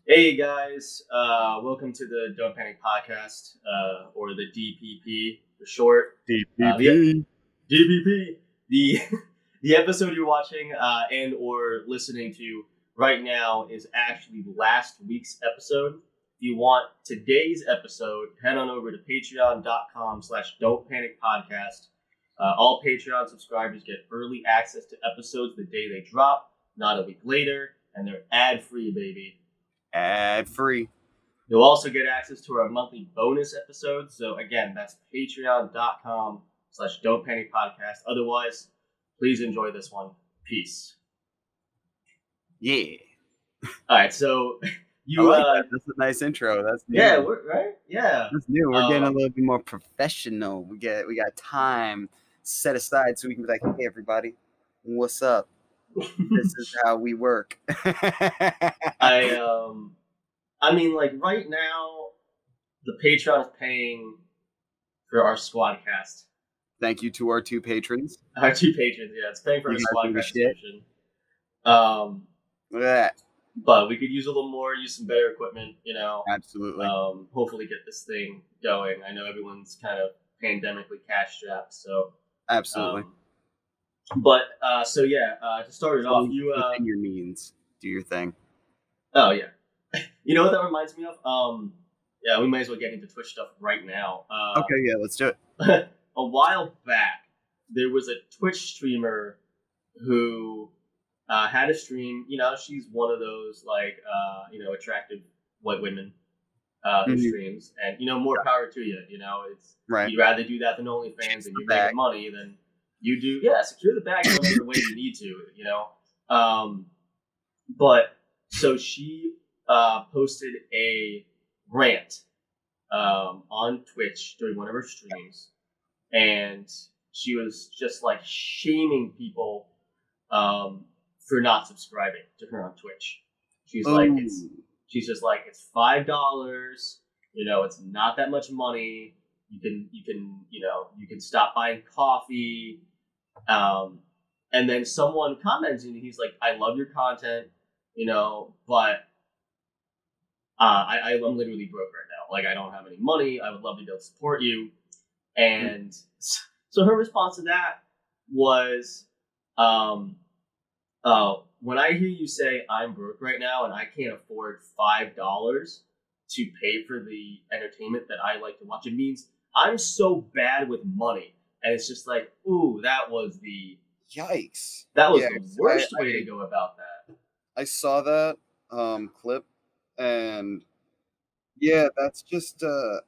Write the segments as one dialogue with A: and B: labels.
A: Hey guys, welcome to the Don't Panic Podcast, or the DPP for short. The
B: DPP.
A: DPP, the the episode you're watching and or listening to right now is actually last week's episode. If you want today's episode, head on over to patreon.com/Don't Panic Podcast. All Patreon subscribers get early access to episodes the day they drop, not a week later, and they're ad-free, baby.
B: Ad free.
A: You'll also get access to our monthly bonus episodes. So again, that's patreon.com/Don't Panic Podcast. Otherwise, please enjoy this one. Peace.
B: Yeah.
A: All right, so you
B: I like that. That's a nice intro. That's new.
A: yeah, right? Yeah.
B: That's new. We're getting a little bit more professional. We got time set aside so we can be like, hey everybody, what's up? This is how we work.
A: I mean, like right now, the Patreon is paying for our Squadcast.
B: Thank you to our two patrons.
A: Our two patrons, yeah, it's paying for our Squadcast subscription.
B: Look at that.
A: But we could use a little more, use some better equipment,
B: Absolutely.
A: Hopefully get this thing going. I know everyone's kind of pandemically cash strapped, so
B: Absolutely.
A: To start it off, you
B: within your means, do your thing.
A: Oh yeah. You know what that reminds me of? Yeah, we might as well get into Twitch stuff right now.
B: Okay, yeah, let's do it.
A: A while back, there was a Twitch streamer who had a stream. You know, she's one of those attractive white women who streams, and more power to you. You know, it's
B: right.
A: You'd rather do that than OnlyFans, and you're making money than you do. Yeah, secure the bag in whatever way you need to. You know, but so she posted a rant on Twitch during one of her streams, and she was just like shaming people for not subscribing to her on Twitch. She's just like, it's $5. You know, it's not that much money. You can stop buying coffee. And then someone comments and he's like, I love your content, but I'm literally broke right now. Like, I don't have any money. I would love to be able to support you. And so her response to that was, when I hear you say I'm broke right now and I can't afford $5 to pay for the entertainment that I like to watch, it means I'm so bad with money. And it's just like, ooh, that was the...
B: Yikes.
A: That was the worst way to go about that.
B: I saw that clip, and yeah, that's just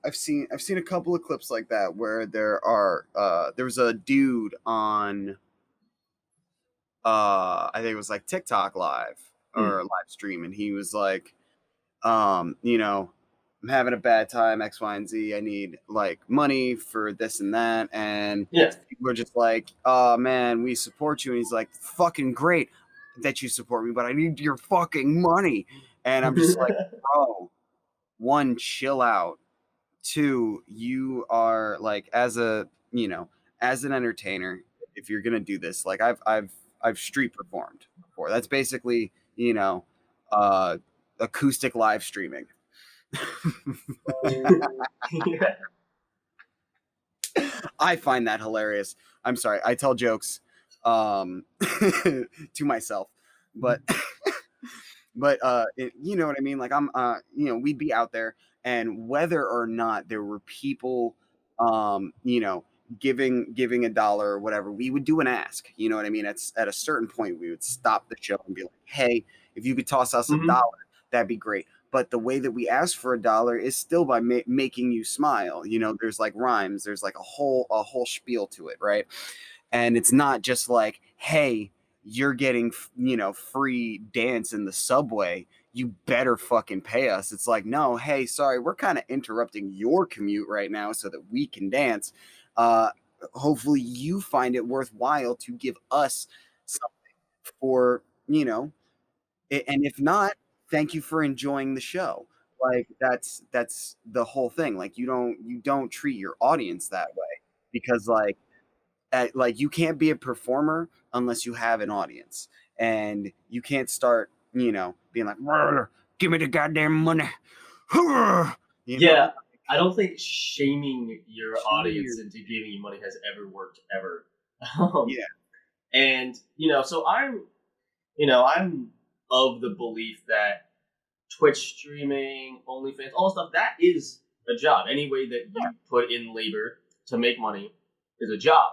B: I've seen a couple of clips like that where there's a dude on I think it was like TikTok live or live stream, and he was like, I'm having a bad time, X, Y, and Z. I need like money for this and that. And people are just like, oh man, we support you. And he's like, fucking great that you support me, but I need your fucking money. And I'm just like, bro, one, chill out. Two, you are like, as an entertainer, if you're gonna do this, like I've street performed before. That's basically, acoustic live streaming. I find that hilarious. I'm sorry, I tell jokes to myself, but you know what I mean? Like we'd be out there, and whether or not there were people giving $1 or whatever, we would do an ask. You know what I mean? At a certain point, we would stop the show and be like, hey, if you could toss us $1, that'd be great. But the way that we ask for $1 is still by making you smile. There's like rhymes, there's like a whole spiel to it, right? And it's not just like, hey, you're getting free dance in the subway, you better fucking pay us. It's like, no, hey, sorry, we're kind of interrupting your commute right now so that we can dance. Hopefully you find it worthwhile to give us something for, and if not, thank you for enjoying the show. Like that's the whole thing. Like you don't treat your audience that way, because like you can't be a performer unless you have an audience, and you can't start being like, Give me the goddamn money. You know,
A: Yeah, I don't think shaming your audience
B: cheers.
A: into giving you money has ever worked ever. Um,
B: Yeah.
A: and so I'm of the belief that Twitch streaming, OnlyFans, all stuff that is a job. Any way that you put in labor to make money is a job.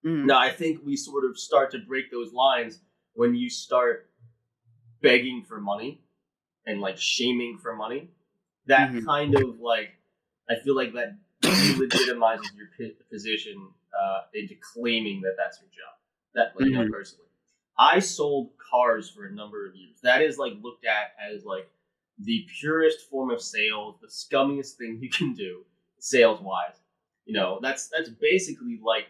B: Mm-hmm.
A: Now, I think we sort of start to break those lines when you start begging for money and like shaming for money. That
B: Mm-hmm.
A: kind of like, I feel like that delegitimizes your position into claiming that that's your job. That,
B: Mm-hmm.
A: personally, I sold cars for a number of years. That is like looked at as like the purest form of sales, the scummiest thing you can do, sales wise. That's basically like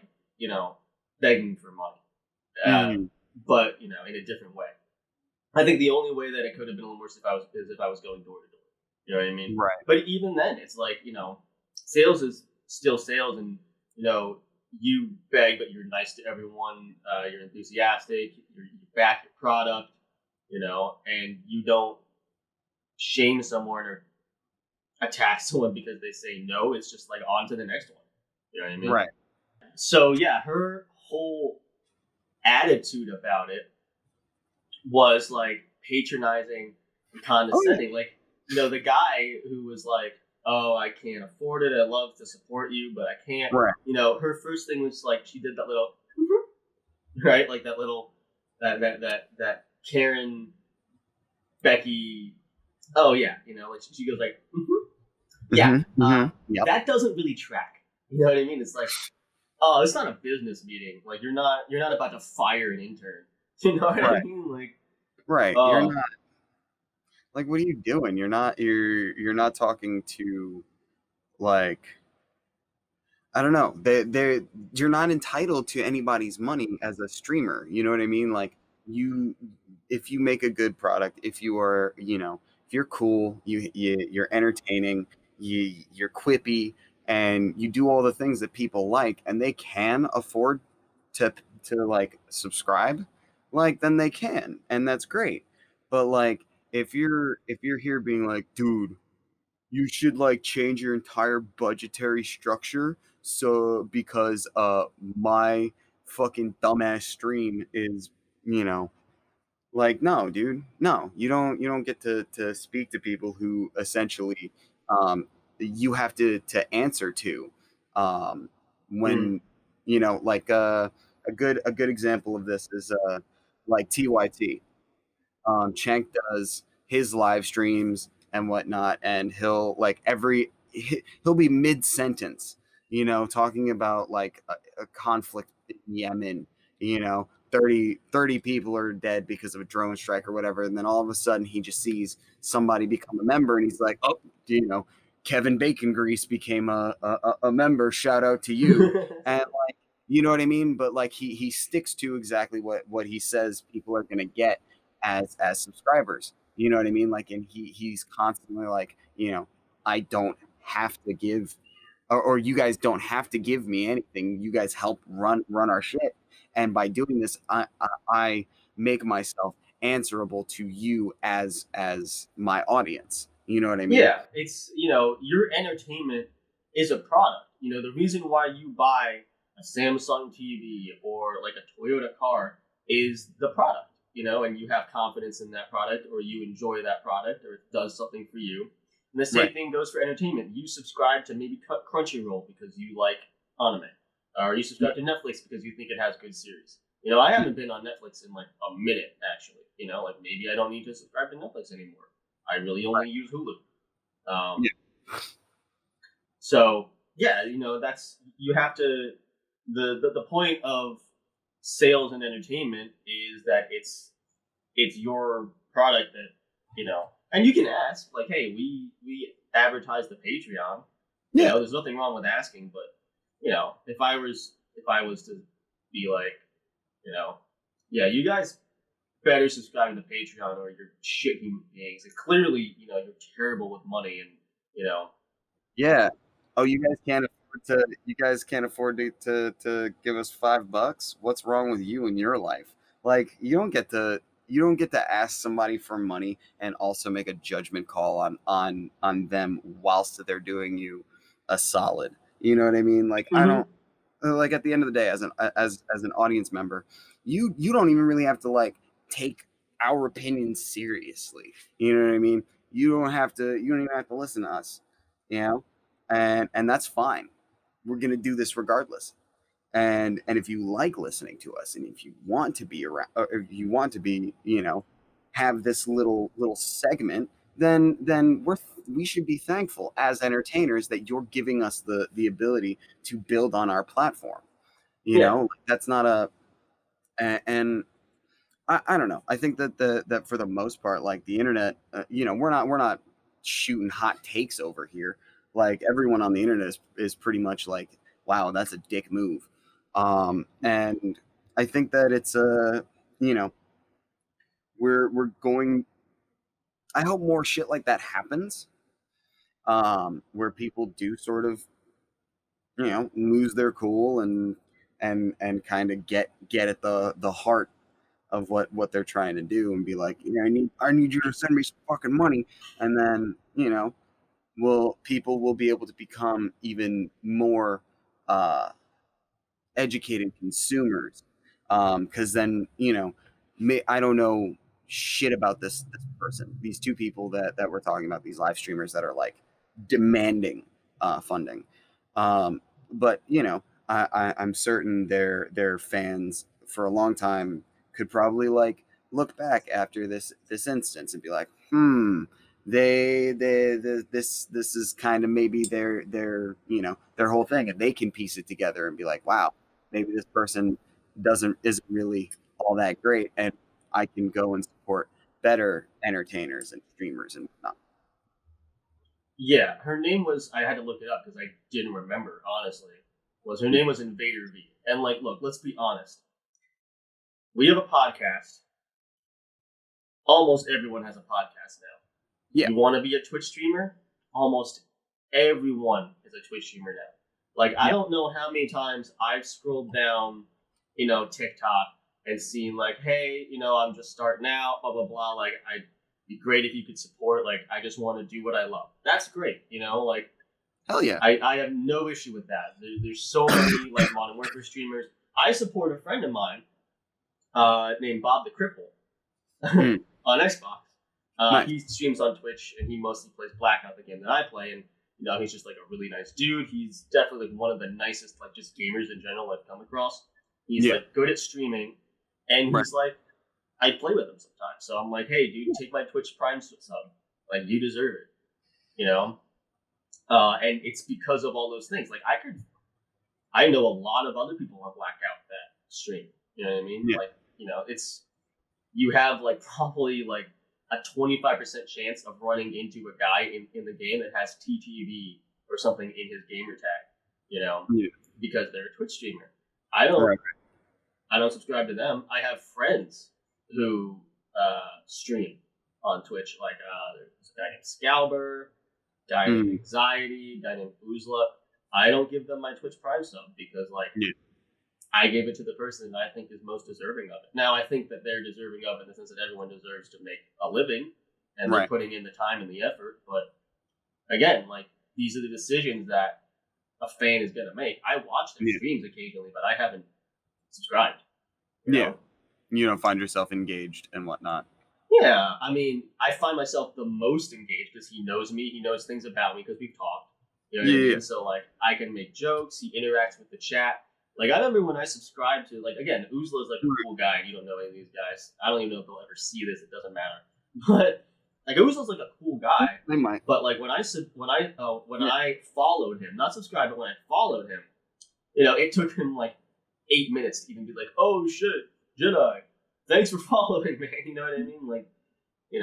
A: begging for money,
B: Mm-hmm.
A: but in a different way. I think the only way that it could have been a little worse if I was going door to door. You know what I mean?
B: Right.
A: But even then, it's like sales is still sales, and you beg, but you're nice to everyone. You're enthusiastic. You back your product. And you don't shame someone or attack someone because they say no. It's just like on to the next one. You know what I mean?
B: Right.
A: So yeah, her whole attitude about it was like patronizing and
B: Oh yeah.
A: condescending. Like, the guy who was like, "Oh, I can't afford it. I love to support you, but I can't."
B: Right.
A: Her first thing was like she did that little, right, like that little that Karen Becky. Oh yeah, like she goes like, yeah.
B: Mm-hmm. Mm-hmm. Yep.
A: That doesn't really track. You know what I mean? It's like, oh, it's not a business meeting. Like you're not about to fire an intern. You know what I
B: Right.
A: mean? Like,
B: Right. You're
A: oh,
B: not like, what are you doing? You're not talking to, like, I don't know. You're not entitled to anybody's money as a streamer. You know what I mean? Like, you, if you make a good product, if you are, if you're cool, you're entertaining, you're quippy, and you do all the things that people like, and they can afford to like subscribe, like, then they can, and that's great. But like, if you're here being like, dude, you should like change your entire budgetary structure, so because my fucking dumbass stream is, you know like, no, dude, no, you don't get to speak to people who essentially, you have to answer to, um
A: mm,
B: when, like, a good example of this is, like, TYT. Shank does his live streams and whatnot, and he'll be mid sentence, talking about like a conflict in Yemen. 30 people are dead because of a drone strike or whatever, and then all of a sudden he just sees somebody become a member, and he's like, oh, Kevin Bacon Grease became a member. Shout out to you. And like, you know what I mean? But like, he sticks to exactly what he says people are gonna get as subscribers. You know what I mean? Like, and he's constantly like, I don't have to give, or you guys don't have to give me anything. You guys help run our shit, and by doing this, I make myself answerable to you as my audience. You know what I mean?
A: yeah, it's your entertainment is a product. The reason why you buy a Samsung TV or like a Toyota car is the product. And you have confidence in that product, or you enjoy that product, or it does something for you. And the
B: Right.
A: same thing goes for entertainment. You subscribe to maybe Crunchyroll because you like anime, or you subscribe to Netflix because you think it has good series. I haven't been on Netflix in like a minute actually. Like maybe I don't need to subscribe to Netflix anymore. I really only use Hulu. Um,
B: Yeah.
A: so yeah, that's you have to the point of sales and entertainment is that it's your product that and you can ask like, hey, we advertise the Patreon.
B: Yeah.
A: There's nothing wrong with asking, but if I was to be like, yeah, you guys better subscribe to the Patreon or you're shit human beings. And clearly, you're terrible with money, and
B: Yeah. Oh, you guys can't afford to give us $5. What's wrong with you in your life? Like, you don't get to you don't get to ask somebody for money and also make a judgment call on them whilst they're doing you a solid. You know what I mean? Like I
A: Mm-hmm.
B: don't like at the end of the day as an audience member, you don't even really have to like take our opinion seriously. You know what I mean? You don't even have to listen to us, you know? And that's fine. We're going to do this regardless. And if you like listening to us and if you want to be around or if you want to be, have this little segment, then we should be thankful as entertainers that you're giving us the ability to build on our platform.
A: Yeah.
B: That's not and I don't know. I think that for the most part, like the internet, we're not shooting hot takes over here. Like everyone on the internet is pretty much like, wow, that's a dick move. And I think that it's you know, we're going. I hope more shit like that happens. Where people do sort of, lose their cool and kind of get at the heart of what they're trying to do and be like, I need you to send me some fucking money, and then people will be able to become even more uh, educated consumers, because then I don't know shit about this person, these two people that we're talking about, these live streamers that are like demanding funding, but I'm certain their fans for a long time could probably like look back after this instance and be like, this is kind of maybe their whole thing, and they can piece it together and be like, wow, maybe this person isn't really all that great, and I can go and support better entertainers and streamers and whatnot.
A: Yeah, her name was. I had to look it up because I didn't remember. Honestly, was her name was Invader V. And like, look, let's be honest. We have a podcast. Almost everyone has a podcast now.
B: Yeah.
A: You want to be a Twitch streamer? Almost everyone is a Twitch streamer now. Like, I don't know how many times I've scrolled down, TikTok and seen like, hey, I'm just starting out, blah blah blah. Like, I'd be great if you could support. Like, I just want to do what I love. That's great, like.
B: Hell yeah.
A: I have no issue with that. There's so many like Modern Warfare streamers. I support a friend of mine named Bob the Cripple on Xbox.
B: Nice.
A: He streams on Twitch and he mostly plays Blackout, the game that I play. And he's just like a really nice dude. He's definitely like one of the nicest like just gamers in general I've come across. He's like good at streaming, and he's like, I play with him sometimes. So I'm like, hey, dude, take my Twitch Prime sub. Like, you deserve it. And it's because of all those things. Like, I know a lot of other people on Blackout that stream. You know what I mean?
B: Yeah.
A: Like, you have like probably like a 25% chance of running into a guy in the game that has TTV or something in his gamer tag, because they're a Twitch streamer. I don't subscribe to them. I have friends who stream on Twitch. Like, there's a guy named Scalber, guy named Anxiety, guy named Oozla. I don't give them my Twitch Prime sub because, like, I gave it to the person that I think is most deserving of it. Now, I think that they're deserving of it in the sense that everyone deserves to make a living, and they're putting in the time and the effort. But again, like, these are the decisions that a fan is going to make. I watch their streams occasionally, but I haven't subscribed. You know?
B: You don't find yourself engaged and whatnot.
A: Yeah, I mean, I find myself the most engaged because he knows me. He knows things about me because we've talked. You know what I mean? So, like, I can make jokes. He interacts with the chat. Like, I remember when I subscribed to, like, again, Oozla is like a cool guy. You don't know any of these guys. I don't even know if they'll ever see this. It doesn't matter. But like, Oozla's like a cool guy.
B: They might.
A: But like when I followed him, not subscribed, but when I followed him, it took him like 8 minutes to even be like, oh shit, Jedi, thanks for following, man. You know what I mean? Like, you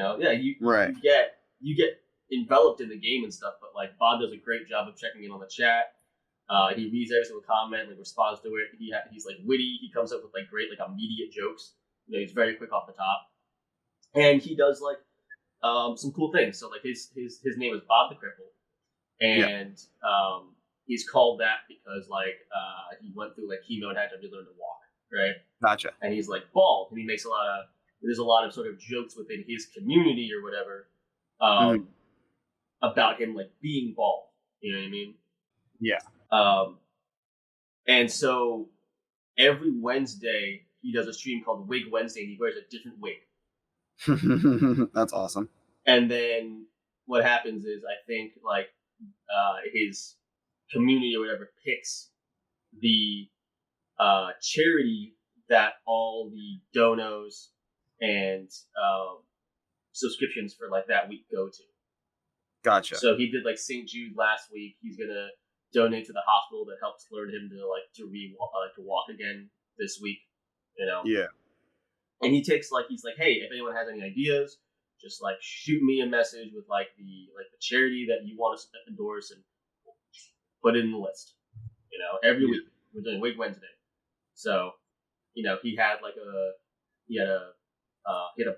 A: get enveloped in the game and stuff. But like, Bob does a great job of checking in on the chat. He reads every single comment, like responds to it. He's like witty. He comes up with like great, like immediate jokes. He's very quick off the top, and he does like some cool things. So like his name is Bob the Cripple, and he's called that because like he went through like chemo and had to relearn to walk, right?
B: Gotcha.
A: And he's like bald, and he makes a lot of there's a lot of sort of jokes within his community or whatever about him like being bald. You know what I mean?
B: Yeah.
A: And so every Wednesday he does a stream called Wig Wednesday, and he wears a different wig.
B: That's awesome.
A: And then what happens is, I think like his community or whatever picks the charity that all the donos and subscriptions for like that week go to.
B: Gotcha.
A: So he did like St. Jude last week. He's gonna donate to the hospital that helps learn him to to walk again this week. You know.
B: Yeah.
A: And he takes like, he's like, hey, if anyone has any ideas, just like shoot me a message with like the charity that you want to endorse and put it in the list. You know, every week we're doing Wig Wednesday. So, you know, he had a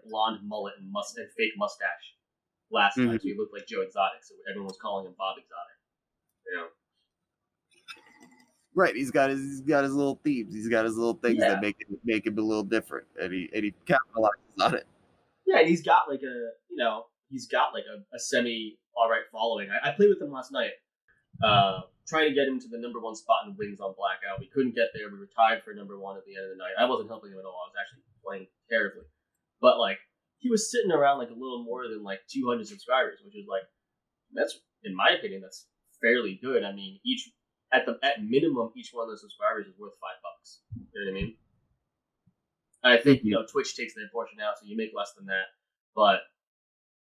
A: blonde mullet and fake mustache last time, so he looked like Joe Exotic. So everyone was calling him Bob Exotic. You know.
B: Right, he's got his little themes. He's got his little things that make it a little different, and he capitalizes on it.
A: Yeah, and he's got like a semi alright following. I played with him last night, trying to get him to the number 1 spot in wins on Blackout. We couldn't get there. We were tied for number 1 at the end of the night. I wasn't helping him at all. I was actually playing terribly, but like he was sitting around like a little more than like 200 subscribers, which is like, that's, in my opinion, that's fairly good. I mean, at minimum, each one of those subscribers is worth $5. You know what I mean? I think, you know, Twitch takes their portion out, so you make less than that. But,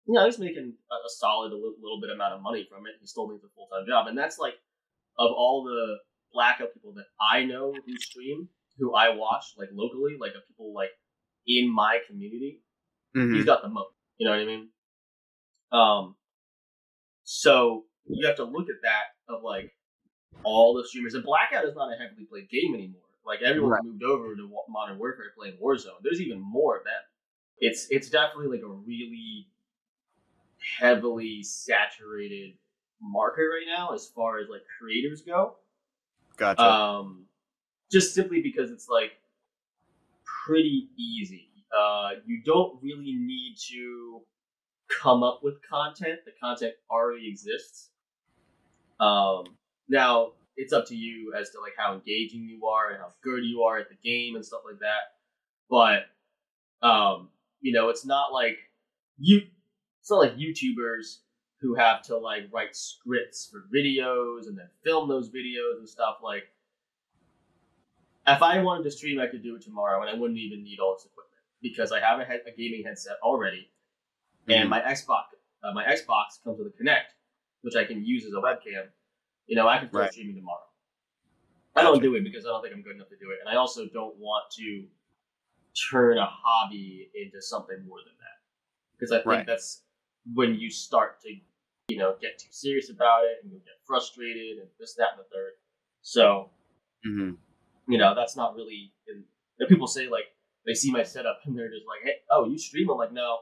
A: you know, he's making a solid little bit amount of money from it. He still needs a full-time job. And that's like, of all the Blackout people that I know who stream, who I watch, like locally, like of people like in my community, he's got the most. You know what I mean? So you have to look at that of like all the streamers. And Blackout is not a heavily played game anymore. Like everyone's moved over to Modern Warfare playing Warzone. There's even more of them. It's definitely like a really heavily saturated market right now as far as like creators go.
B: Gotcha.
A: Just simply because it's like pretty easy. You don't really need to come up with content. The content already exists. Now it's up to you as to like how engaging you are and how good you are at the game and stuff like that. But you know, it's not like YouTubers who have to like write scripts for videos and then film those videos and stuff. Like, if I wanted to stream, I could do it tomorrow, and I wouldn't even need all this equipment because I have a gaming headset already, and my Xbox comes with a Kinect, which I can use as a webcam. You know, I can start streaming tomorrow. I don't do it because I don't think I'm good enough to do it, and I also don't want to turn a hobby into something more than that, because I think that's when you start to, you know, get too serious about it and you get frustrated and this, that, and the third. So, you know, that's not really. And people say like they see my setup and they're just like, "Hey, oh, you stream?" I'm like, "No,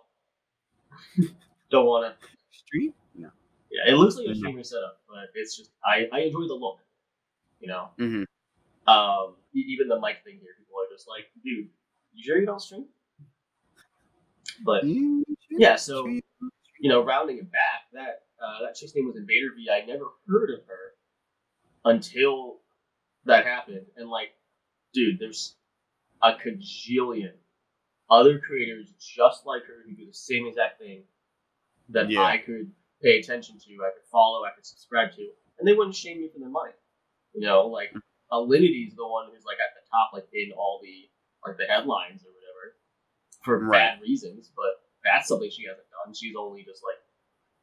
A: don't want to
B: stream." No.
A: Yeah, it looks like a streamer setup, but it's just I enjoy the look. You know. Even the mic thing here, people are just like, "Dude, you sure you don't stream?" But yeah, so you know, rounding it back, that chick's name was Invader V. I never heard of her until that happened, and like, dude, there's a cajillion other creators just like her who do the same exact thing that I could pay attention to, I could follow, I could subscribe to, and they wouldn't shame me for their money. You know, like Alinity is the one who's like at the top, like in all the like the headlines or whatever, for bad reasons. But that's something she hasn't done. She's only just like,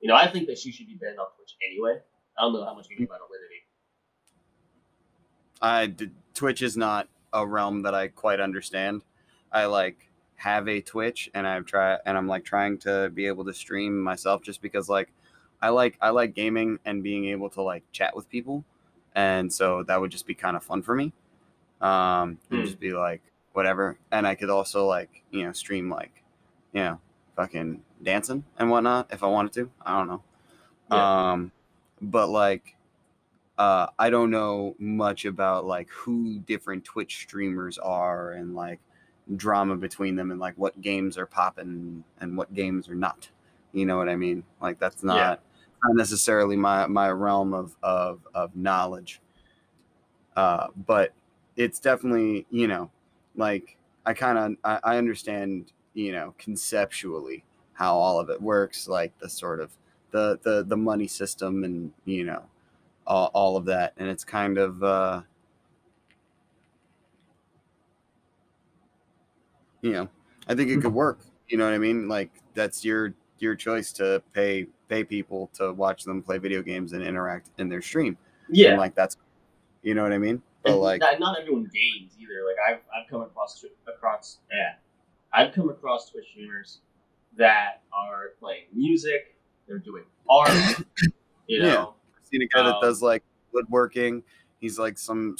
A: you know, I think that she should be banned off Twitch anyway. I don't know how much you know about Alinity.
B: Twitch is not a realm that I quite understand. I like have a Twitch and I'm like trying to be able to stream myself just because like I like gaming and being able to like chat with people, and so that would just be kind of fun for me. And just be like whatever, and I could also like, you know, stream like, you know, fucking dancing and whatnot if I wanted to. I don't know. But like I don't know much about like who different Twitch streamers are and like drama between them and like what games are popping and what games are not. You know what I mean? Like that's
A: Yeah.
B: not necessarily my realm of knowledge. But it's definitely, like I understand, conceptually how all of it works, like the sort of the money system and, all of that. And it's kind of, I think it could work. You know what I mean? Like that's your choice to pay people to watch them play video games and interact in their stream. And
A: Yeah.
B: like that's, you know what I mean? But
A: And
B: like,
A: not everyone games either. Like I've come I've come across Twitch streamers that are playing music, they're doing art, you
B: yeah,
A: know.
B: I've seen a guy that does like woodworking. He's like some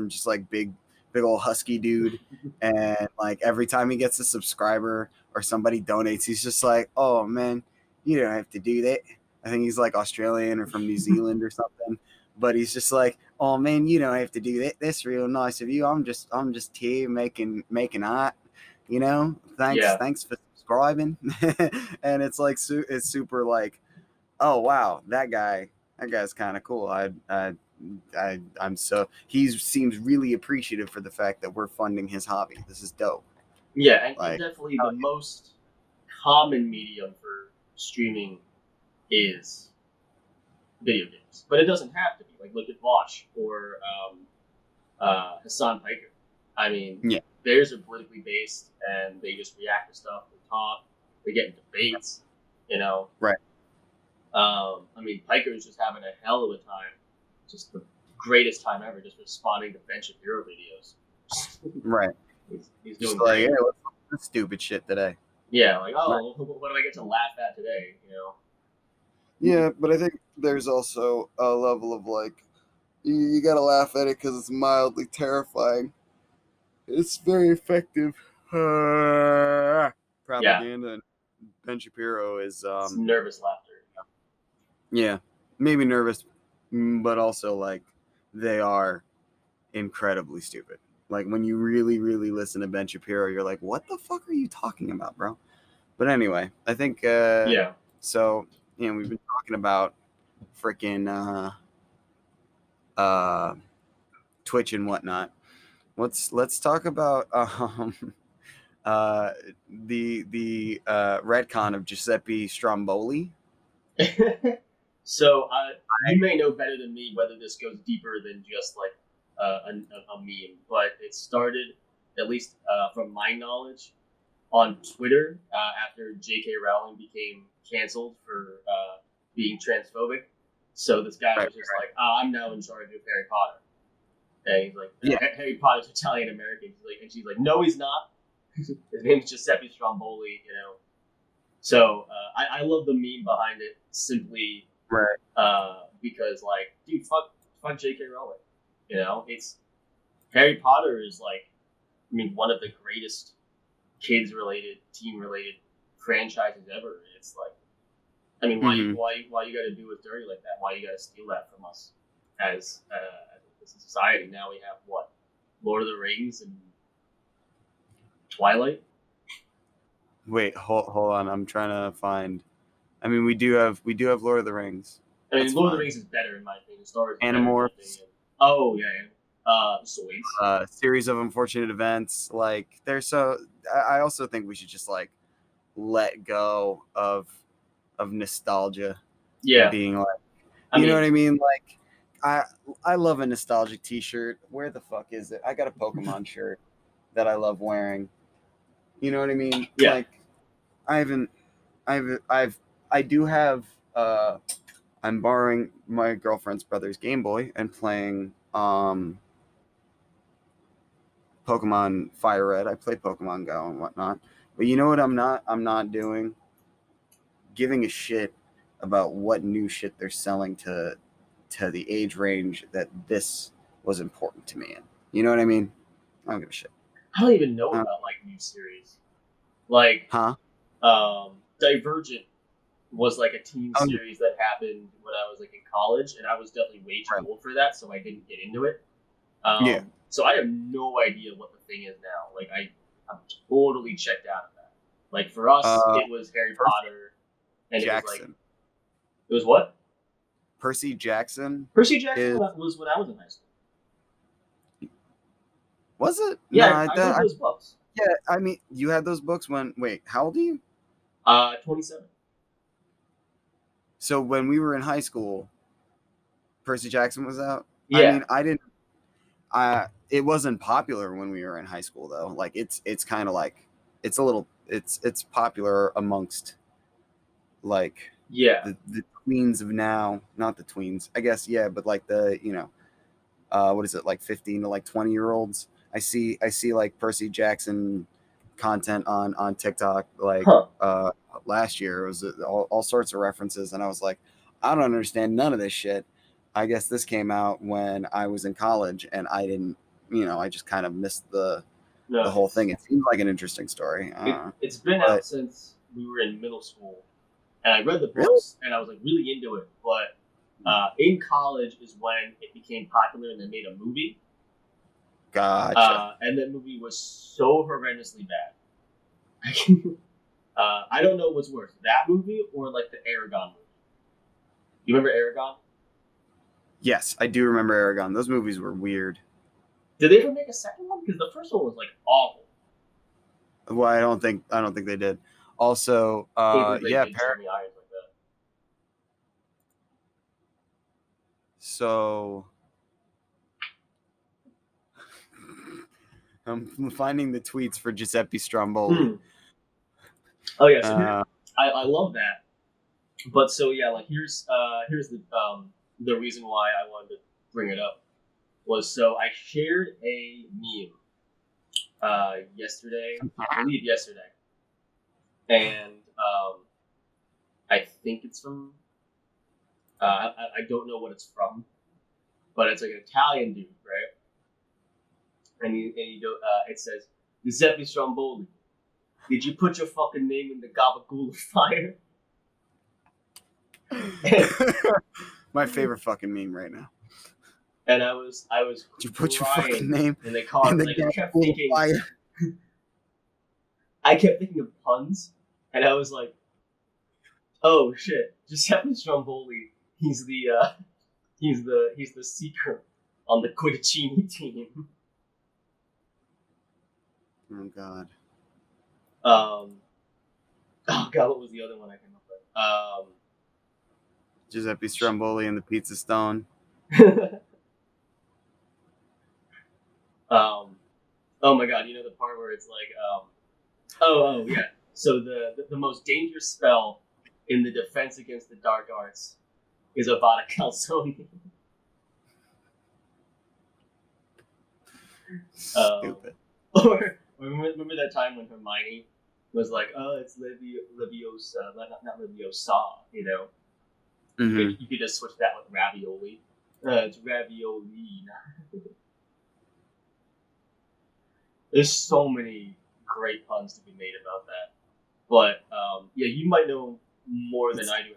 B: just like big old husky dude, and like every time he gets a subscriber or somebody donates, he's just like, "Oh man, you don't have to do that." I think he's like Australian or from New Zealand or something, but he's just like, "Oh man, you don't have to do that. That's real nice of you. I'm just here making art, you know.
A: Yeah.
B: Thanks for subscribing." And it's like it's super like, oh wow, that guy's kind of cool. I'm so he seems really appreciative for the fact that we're funding his hobby. This is dope.
A: Yeah, and
B: Like,
A: definitely the most common medium for streaming is video games. But it doesn't have to be. Like look at Vosh or Hassan Piker. I mean,
B: yeah,
A: theirs are politically based and they just react to stuff, they talk, they get in debates, you know.
B: right,
A: I mean, Piker is just having a hell of a time, just the greatest time ever, just responding to Ben Shapiro videos.
B: right.
A: He's
B: Just
A: doing
B: like,
A: great.
B: hey, what's this stupid shit today?
A: Yeah, like
B: Right.
A: oh, what do I get to laugh at today? You know?
B: Yeah, but I think there's also a level of like you gotta laugh at it because it's mildly terrifying. It's very effective
A: Yeah,
B: propaganda. And Ben Shapiro is
A: it's nervous laughter.
B: yeah, maybe nervous, but also like they are incredibly stupid. Like when you really, really listen to Ben Shapiro, you're like, what the fuck are you talking about, bro? But anyway, I think
A: Yeah.
B: so. We've been talking about freaking uh, Twitch and whatnot. Let's talk about uh, the retcon of Giuseppe Stromboli.
A: So you may know better than me whether this goes deeper than just like a meme, but it started, at least from my knowledge, on Twitter after J.K. Rowling became canceled for being transphobic. So this guy
B: Right,
A: was just like, "I'm now in charge of Harry Potter," and he's like,
B: yeah,
A: "Harry Potter's Italian American." And she's like, "No, he's not. His name's Giuseppe Stromboli." You know. So I love the meme behind it simply
B: right.
A: because, like, dude, fuck J.K. Rowling. You know, it's Harry Potter is like, I mean, one of the greatest kids-related, teen-related franchises ever. It's like, I mean, why you got to do us dirty like that? Why you got to steal that from us as a society? Now we have what, Lord of the Rings and Twilight.
B: Wait, hold on. I'm trying to find. I mean, we do have Lord of the Rings.
A: I mean,
B: That's
A: Lord of the
B: fine.
A: Rings is better in my opinion. Star Wars is better in my
B: Animorphs,
A: opinion. Oh yeah, yeah. Zoids.
B: series of unfortunate events. Like, there's so. I also think we should just like let go of nostalgia and
A: Yeah,
B: being like,
A: I
B: you know what
A: mean,
B: I mean? Like, I love a nostalgic T-shirt. Where the fuck is it? I got a Pokemon shirt that I love wearing. You know what I mean?
A: yeah.
B: Like, I haven't, I do have. I'm borrowing my girlfriend's brother's Game Boy and playing Pokemon Fire Red. I play Pokemon Go and whatnot. But you know what? I'm not doing giving a shit about what new shit they're selling to the age range that this was important to me in. You know what I mean? I don't give a shit.
A: I don't even know about like new series. Like,
B: Huh?
A: Divergent was like a teen
B: Oh,
A: series that happened when I was like in college, and I was definitely way too
B: right.
A: old for that, so I didn't get into it.
B: Yeah.
A: So I have no idea what the thing is now. Like, I'm totally checked out of that. Like for us,
B: Uh,
A: it was Harry
B: Percy
A: Potter, and
B: Jackson.
A: it was what?
B: Percy Jackson
A: Percy Jackson
B: is
A: was when I was in high school.
B: was it? No,
A: Yeah, I read those books.
B: yeah. I mean, you had those books when. Wait, how old are you?
A: 27.
B: So when we were in high school, Percy Jackson was out. I
A: Yeah,
B: mean, I didn't. It wasn't popular when we were in high school though. Like it's kind of like it's a little it's popular amongst like
A: yeah.
B: the tweens of now, not the tweens, I guess, yeah, but like the what is it, like 15 to like 20-year-olds. I see like Percy Jackson content on TikTok like
A: Huh.
B: last year. It was all sorts of references, and I was like, I don't understand none of this shit. I guess this came out when I was in college, and I didn't, I just kind of missed the
A: No,
B: whole thing. It seemed like an interesting story,
A: it's been
B: but
A: out since we were in middle school, and I read the
B: really,
A: books, and I was like really into it. But in college is when it became popular, and they made a movie.
B: gotcha.
A: And that movie was so horrendously bad. I don't know what's worse, that movie or like the Aragon movie. You remember Aragon?
B: Yes, I do remember Aragon. Those movies were weird.
A: Did they ever make a second one? Because the first one was like awful.
B: Well, I don't think they did. Also,
A: Can't believe they
B: yeah,
A: did Jeremy Irons like that.
B: so I'm finding the tweets for Giuseppe Stromboli.
A: Oh yeah, so
B: Uh,
A: I love that. But so yeah, like here's the reason why I wanted to bring it up was so I shared a meme yesterday, I believe yesterday, and I think it's from I don't know what it's from, but it's like an Italian dude, right? It says Giuseppe Stromboli, did you put your fucking name in the gabagool of fire?
B: my favorite fucking meme right now.
A: And I was
B: Did you put your fucking
A: crying
B: name
A: in the car.
B: in the
A: Like
B: fire?
A: I kept thinking of puns, and I was like, "Oh shit, Giuseppe Stromboli. He's the seeker on the Quidditchini team."
B: Oh god.
A: Oh god, what was the other one I came up with?
B: Giuseppe Stromboli and the Pizza Stone.
A: Oh my god, you know the part where it's like, oh yeah. So the most dangerous spell in the defense against the dark arts is Avada Calzone.
B: Stupid.
A: Or remember that time when Hermione was like, "Oh, it's Leviosa, not Leviosa," you know?
B: Mm-hmm.
A: You could just switch that with ravioli. It's ravioli. There's so many great puns to be made about that. But yeah, you might know more than I do.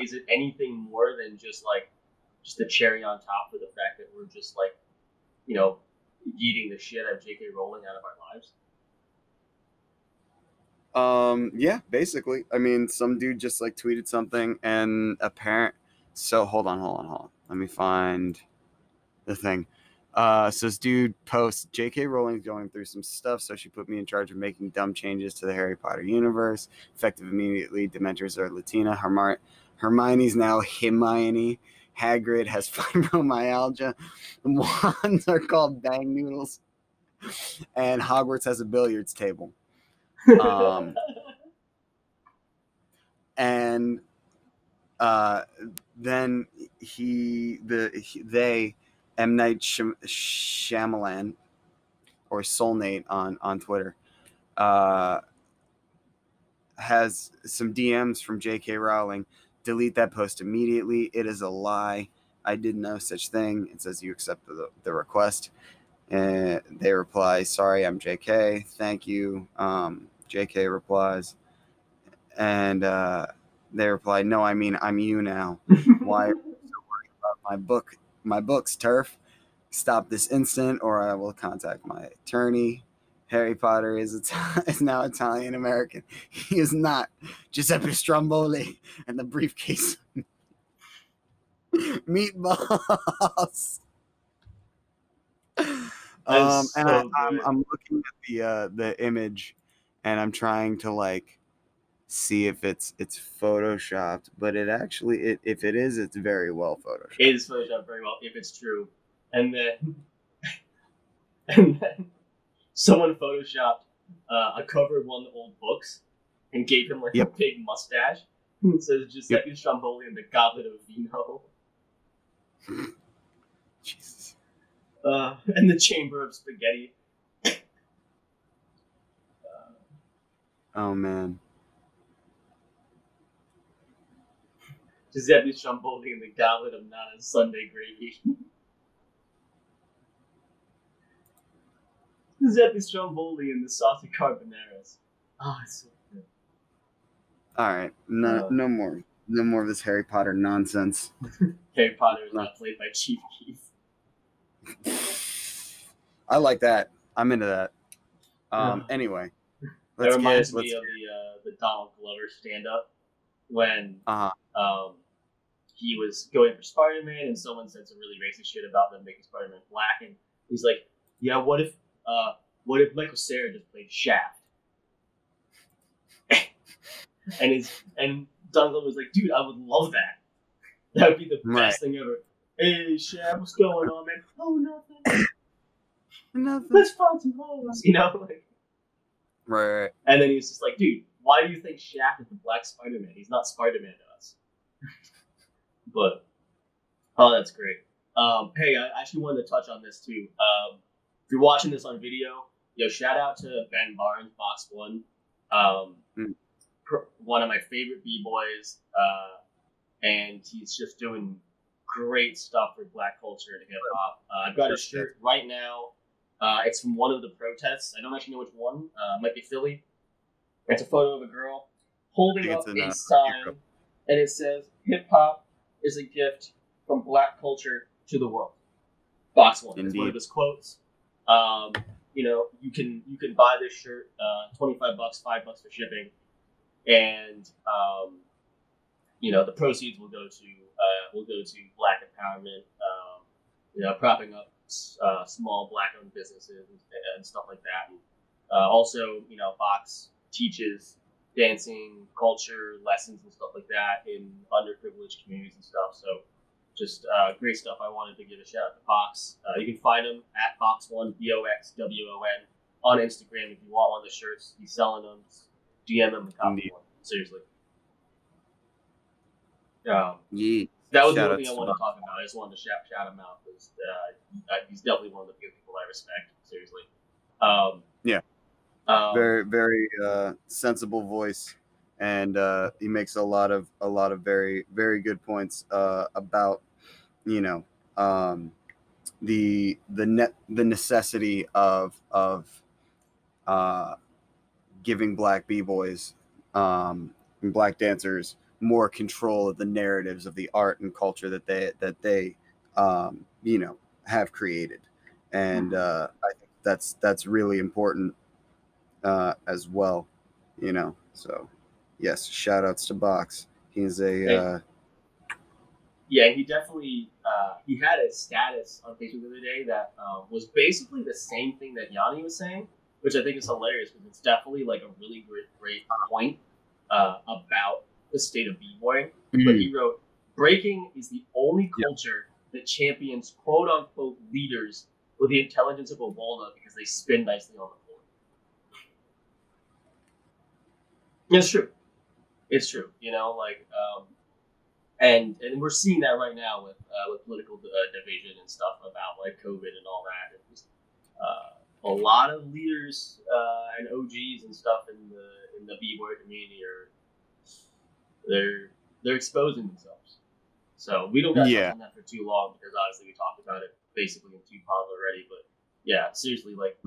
A: Is it anything more than just the cherry on top for the fact that we're just like, you know, eating the shit out of J.K. Rowling out of our lives?
B: Yeah, basically. I mean, some dude just like tweeted something and so hold on. Let me find the thing. So this dude posts J.K. Rowling's going through some stuff, so she put me in charge of making dumb changes to the Harry Potter universe. Effective immediately, Dementors are Latina. Hermione's now Hermione. Hagrid has fibromyalgia. Wands are called bang noodles. And Hogwarts has a billiards table. Um, and then they M Night Shyamalan or Soulnate on Twitter has some DMs from J.K. Rowling. Delete that post immediately. It is a lie. I did no such thing. It says you accept the request. And they reply, sorry, I'm JK. Thank you. JK replies. And they reply, no, I mean, I'm you now. Why are you so worried about my books, turf? Stop this instant or I will contact my attorney. Harry Potter is now Italian American. He is not Giuseppe Stromboli and the briefcase meatballs.
A: That's
B: And
A: so good.
B: I'm looking at the image, and I'm trying to like see if it's photoshopped, but if it is, it's very well photoshopped.
A: It is photoshopped very well if it's true. And then and then someone photoshopped a cover of one of the old books and gave him like a big mustache. It says Giuseppe Stromboli and the Goblet of Vino.
B: Jesus.
A: And the Chamber of Spaghetti.
B: Oh man.
A: Giuseppe Stromboli and the Goblet of Nana's Sunday Gravy. Giuseppe Stromboli and the Saucy Carboneras. Oh, it's so good.
B: All right, no more of this Harry Potter nonsense.
A: Harry Potter is not played by Chief Keef.
B: I like that. I'm into that. Anyway,
A: that reminds me of the Donald Glover stand-up when he was going for Spider-Man, and someone said some really racist shit about them making Spider-Man black, and he's like, "Yeah, what if Michael Cera just played Shaft?" and Donald Glover was like, "Dude, I would love that. That would be the best thing ever." Hey, Shaft, what's going on, man? Oh, nothing.
B: Nothing.
A: Let's find some holes, you know, like.
B: Right.
A: And then he was just like, "Dude, why do you think Shaft is the Black Spider-Man? He's not Spider-Man to us." But that's great. Hey, I actually wanted to touch on this too. If you're watching this on video, shout out to Ben Barnes, Box One, one of my favorite b-boys, and he's just doing great stuff for Black culture and hip hop. I've got his shirt right now. It's from one of the protests. I don't actually know which one. It might be Philly. It's a photo of a girl holding up a sign, and it says, "Hip hop is a gift from Black culture to the world." Box One. It's one of his quotes. You can buy this shirt, $25, $5 for shipping, and the proceeds will go to Black empowerment. Propping up small Black-owned businesses and stuff like that. And, also, Box teaches dancing, culture, lessons and stuff like that in underprivileged communities and stuff. So just great stuff. I wanted to give a shout out to Box. You can find him at Box1, BOXWON, on Instagram if you want one of the shirts. He's selling them. Just DM him and copy one. Seriously. That was the only thing I wanted to talk about. I just wanted to shout him out because he's definitely one of the few people I respect. Seriously.
B: Very, very sensible voice, and he makes a lot of very, very good points about the necessity of giving Black b-boys and Black dancers more control of the narratives of the art and culture that they have created, and I think that's really important as well, So yes, shout outs to Box. He's a
A: he definitely he had a status on Facebook the other day that was basically the same thing that Yanni was saying, which I think is hilarious because it's definitely like a really great point about the state of b-boying. But he wrote, "Breaking is the only culture that champions quote unquote leaders with the intelligence of a walnut because they spin nicely on the floor." It's true. It's true. And we're seeing that right now with political division and stuff about like COVID and all that. And just, a lot of leaders and OGs and stuff in the b-boy community they're exposing themselves. So we don't got to touch on that for too long because obviously we talked about it basically in 2 pods already. But yeah, seriously, like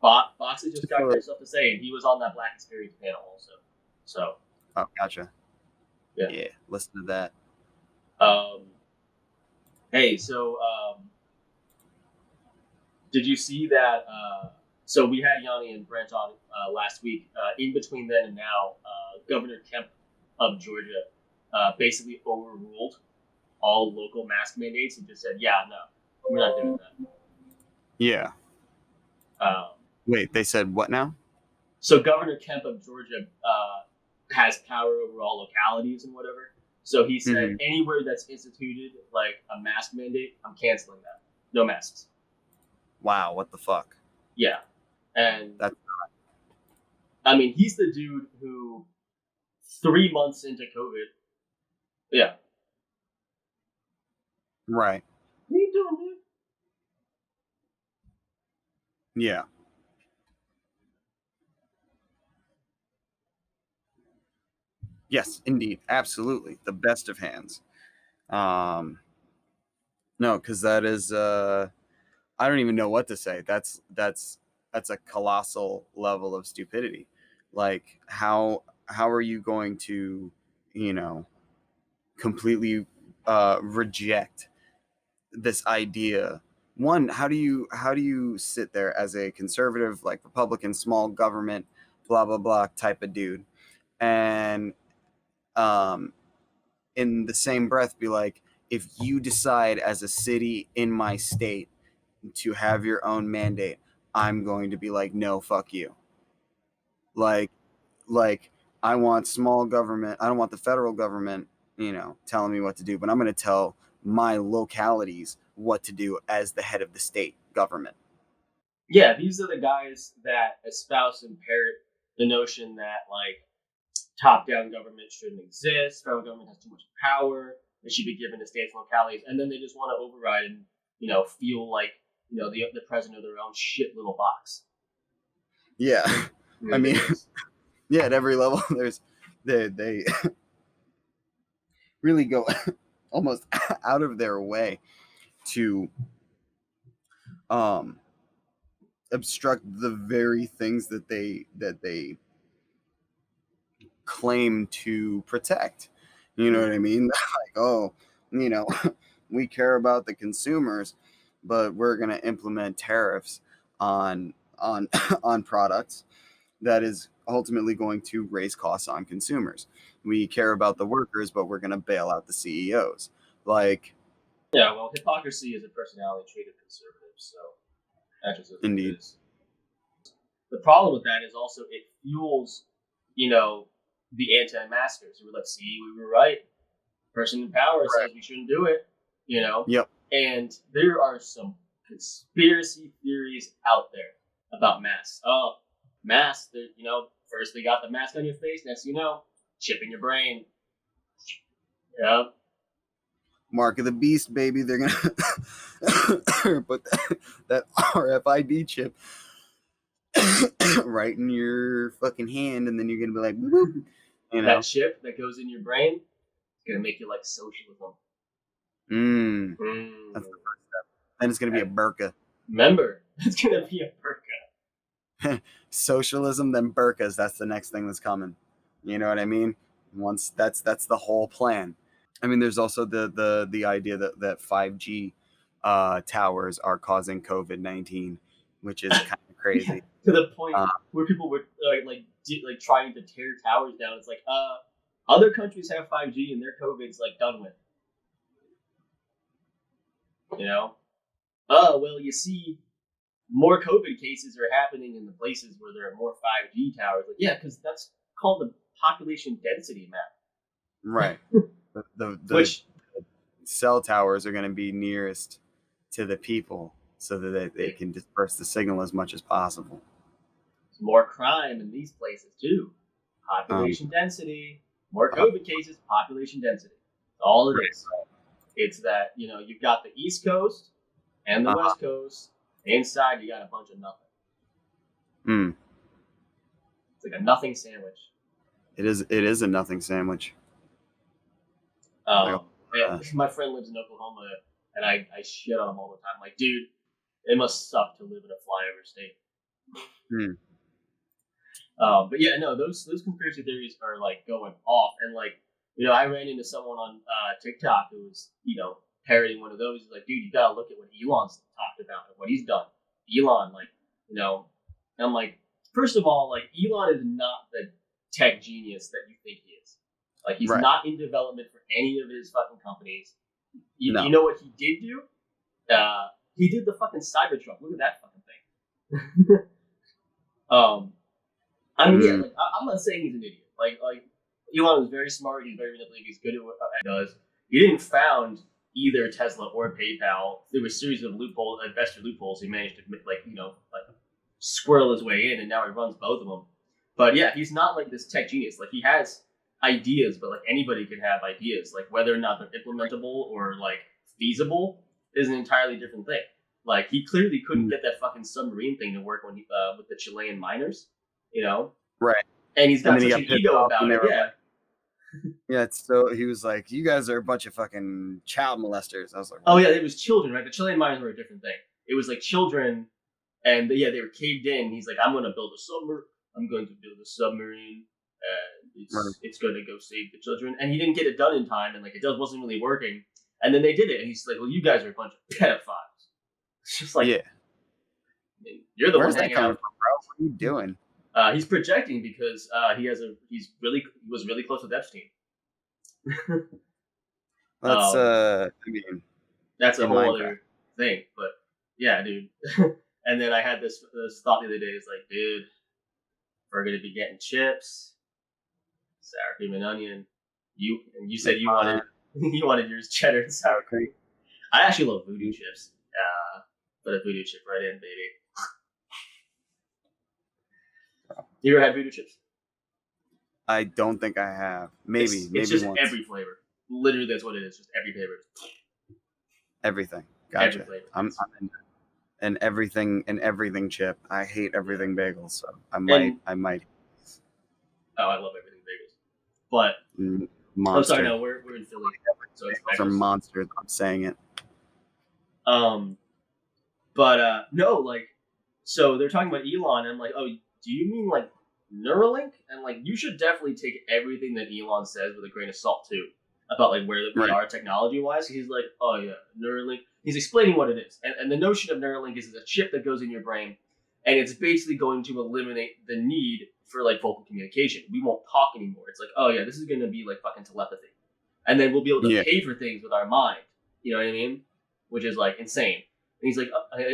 A: Box has just got great stuff to say, and he was on that Black Experience panel also. So.
B: Oh, gotcha. Yeah, listen to that.
A: Hey, so did you see that So we had Yanni and Brent on last week. In between then and now, Governor Kemp of Georgia basically overruled all local mask mandates and just said, "Yeah, no, we're not doing that."
B: Yeah. Wait, they said what now?
A: So Governor Kemp of Georgia has power over all localities and whatever. So he said anywhere that's instituted like a mask mandate, I'm canceling that. No masks.
B: Wow, what the fuck?
A: Yeah, and
B: That's
A: I mean he's the dude who 3 months into COVID. Yeah.
B: right.
A: What are you doing, dude?
B: Yeah. Yes, indeed. Absolutely. The best of hands. No, because that is I don't even know what to say. That's a colossal level of stupidity. Like how are you going to, you know, completely reject this idea? One, how do you sit there as a conservative, like Republican, small government, blah blah blah type of dude, and um, in the same breath be like, if you decide as a city in my state to have your own mandate, I'm going to be like, no, fuck you. Like, like I want small government. I don't want the federal government, telling me what to do, but I'm going to tell my localities what to do as the head of the state government.
A: Yeah, these are the guys that espouse and parrot the notion that like top-down government shouldn't exist. Federal government has too much power. It should be given to states and localities, and then they just want to override and feel like the president of their own shit little box.
B: Yeah, I mean, yeah, at every level, they really go almost out of their way to um obstruct the very things that they claim to protect. You know what I mean? Like, oh, you know, we care about the consumers, but we're going to implement tariffs on on products that is ultimately going to raise costs on consumers. We care about the workers, but we're going to bail out the CEOs. Like,
A: Yeah, well, hypocrisy is a personality trait of conservatives, so that just is what it
B: indeed.
A: is. The problem with that is also it fuels, the anti-maskers who are like, see, we were right. Person in power says we shouldn't do it,
B: Yep.
A: And there are some conspiracy theories out there about masks. Oh, masks, first they got the mask on your face, next chip in your brain. Yep.
B: Mark of the beast, baby. They're gonna put that RFID chip right in your fucking hand, and then you're gonna be like, boop,
A: That chip that goes in your brain is gonna make you like socialism.
B: That's the first step. Then it's gonna be a burqa.
A: Remember, it's gonna be a burqa.
B: Socialism, then burqas. That's the next thing that's coming. You know what I mean? Once that's the whole plan. I mean, there's also the idea that 5G towers are causing COVID-19, which is kind of crazy.
A: Yeah, to the point where people were like trying to tear towers down. It's like, other countries have 5G and their COVID's like done with. Well, you see, more COVID cases are happening in the places where there are more 5G towers. Like, yeah, because that's called the population density map.
B: Right. the cell towers are going to be nearest to the people so that they can disperse the signal as much as possible.
A: There's more crime in these places too. Population density, more COVID cases, population density. That's all it is. It's that, you've got the East Coast and the West Coast. Inside, you got a bunch of nothing. It's like a nothing sandwich.
B: It is a nothing sandwich.
A: My friend lives in Oklahoma, and I shit on him all the time. Like, dude, it must suck to live in a flyover state. But yeah, no, those conspiracy theories are like going off, and like, I ran into someone on TikTok who was, parroting one of those. He's like, dude, you gotta look at what Elon's talked about and what he's done. Elon, like, And I'm like, first of all, like Elon is not the tech genius that you think he is. Like he's
B: Right.
A: not in development for any of his fucking companies.
B: No.
A: You know what he did do? He did the fucking Cybertruck. Look at that fucking thing. I mean, yeah, like I'm not saying he's an idiot. Like Elon is very smart. He's very manipulative. He's good at what he does. He didn't found either Tesla or PayPal. There was a series of investor loopholes. He managed to squirrel his way in, and now he runs both of them. But yeah, he's not like this tech genius. Like he has ideas, but like anybody can have ideas. Like whether or not they're implementable or like feasible is an entirely different thing. Like he clearly couldn't get that fucking submarine thing to work when he, with the Chilean miners, you know.
B: Right.
A: And he's got such an ego about it. Yeah.
B: Yeah, so he was like, "You guys are a bunch of fucking child molesters." I was like,
A: "Oh yeah, it was children, right? The Chilean miners were a different thing. It was like children, and yeah, they were caved in. He's like, I'm going to build a submarine, and it's going to go save the children." And he didn't get it done in time, and like wasn't really working. And then they did it, and he's like, "Well, you guys are a bunch of pedophiles." It's just like,
B: yeah,
A: you're the
B: one
A: hanging out.
B: From, bro? What are you doing?
A: He's projecting because he was really close with Epstein.
B: That's I mean,
A: that's a whole other thing, but yeah, dude. And then I had this thought the other day. It's like, dude, we're gonna be getting chips, sour cream and onion. You said you wanted yours cheddar and sour cream. I actually love voodoo chips. Put a voodoo chip right in, baby. You ever had voodoo chips?
B: I don't think I have. Maybe
A: it's just
B: once.
A: Every flavor. Literally, that's what it is. Just every flavor.
B: Everything. Gotcha.
A: Every flavor.
B: I'm in everything chip. I hate everything bagels, so I might.
A: Oh, I love everything bagels. But
B: monster.
A: I'm sorry, no, we're in Philly. So
B: bagels are monsters. I'm saying it.
A: But no, like, so they're talking about Elon, and I'm like, oh, do you mean like Neuralink? And like, you should definitely take everything that Elon says with a grain of salt too, about like where we are technology wise. He's like, oh yeah, Neuralink. He's explaining what it is, and the notion of Neuralink is a chip that goes in your brain, and it's basically going to eliminate the need for like vocal communication. We won't talk anymore. It's like, oh yeah, this is going to be like fucking telepathy, and then we'll be able to pay for things with our mind. You know what I mean? Which is like insane. And he's like,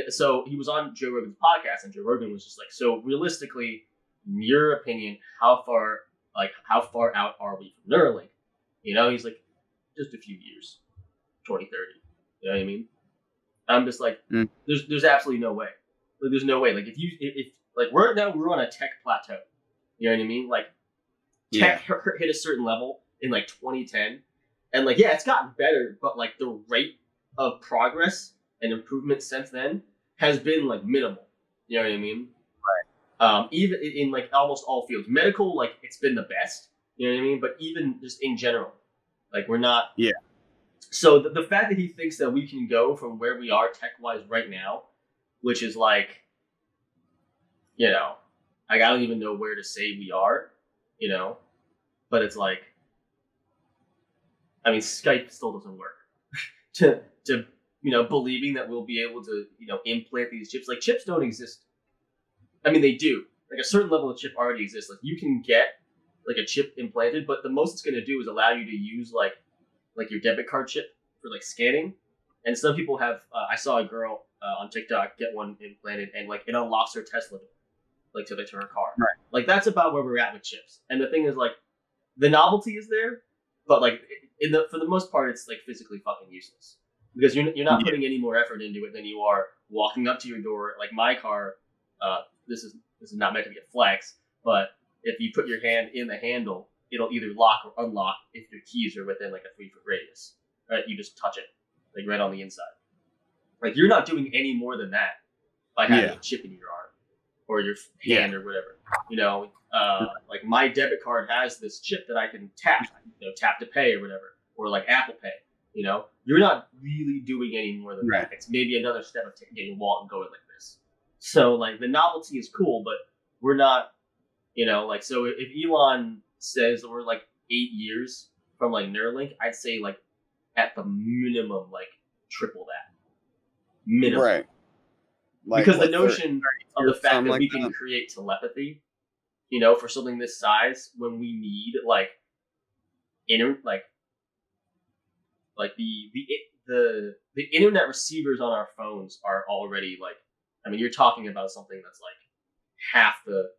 A: so he was on Joe Rogan's podcast, and Joe Rogan was just like, so realistically, in your opinion, how far out are we from Neuralink? You know, he's like, just a few years, 2030. You know what I mean? I'm just like, there's absolutely no way. Like, there's no way. Like, if like right now we're on a tech plateau. You know what I mean? Like, tech hit a certain level in like 2010, and like, yeah, it's gotten better, but like the rate of progress and improvement since then has been like minimal. You know what I mean? Right. Even in like almost all fields, medical, like it's been the best. You know what I mean? But even just in general, like we're not.
B: Yeah.
A: So the fact that he thinks that we can go from where we are tech-wise right now, which is like, you know, like I don't even know where to say we are, you know, but it's like, I mean, Skype still doesn't work. to believing that we'll be able to, implant these chips. Like, chips don't exist. I mean, they do. Like, a certain level of chip already exists. Like, you can get, like, a chip implanted, but the most it's going to do is allow you to use, like your debit card chip for, like, scanning. And some people have, I saw a girl on TikTok get one implanted, and, like, it unlocks her Tesla door, like, to her car.
B: Right.
A: Like, that's about where we're at with chips. And the thing is, like, the novelty is there, but, like, for the most part, it's, like, physically fucking useless. Because you're not putting any more effort into it than you are walking up to your door. Like my car, this is not meant to be a flex, but if you put your hand in the handle, it'll either lock or unlock if your keys are within like a 3-foot radius. Right? You just touch it, like right on the inside. Like you're not doing any more than that by having a chip in your arm or your hand or whatever. Like my debit card has this chip that I can tap, tap to pay or whatever, or like Apple Pay. You're not really doing any more than that. It's maybe another step of getting your wallet and going like this. So, like, the novelty is cool, but we're not, so if Elon says that we're, like, 8 years from, like, Neuralink, I'd say, like, at the minimum, like, triple that. Minimum.
B: Right. like
A: because the
B: what,
A: notion of the fact
B: something
A: that
B: like
A: we can
B: that.
A: create telepathy, you know, for something this size when we need like like the internet receivers on our phones are already like, I mean, you're talking about something that's like half the,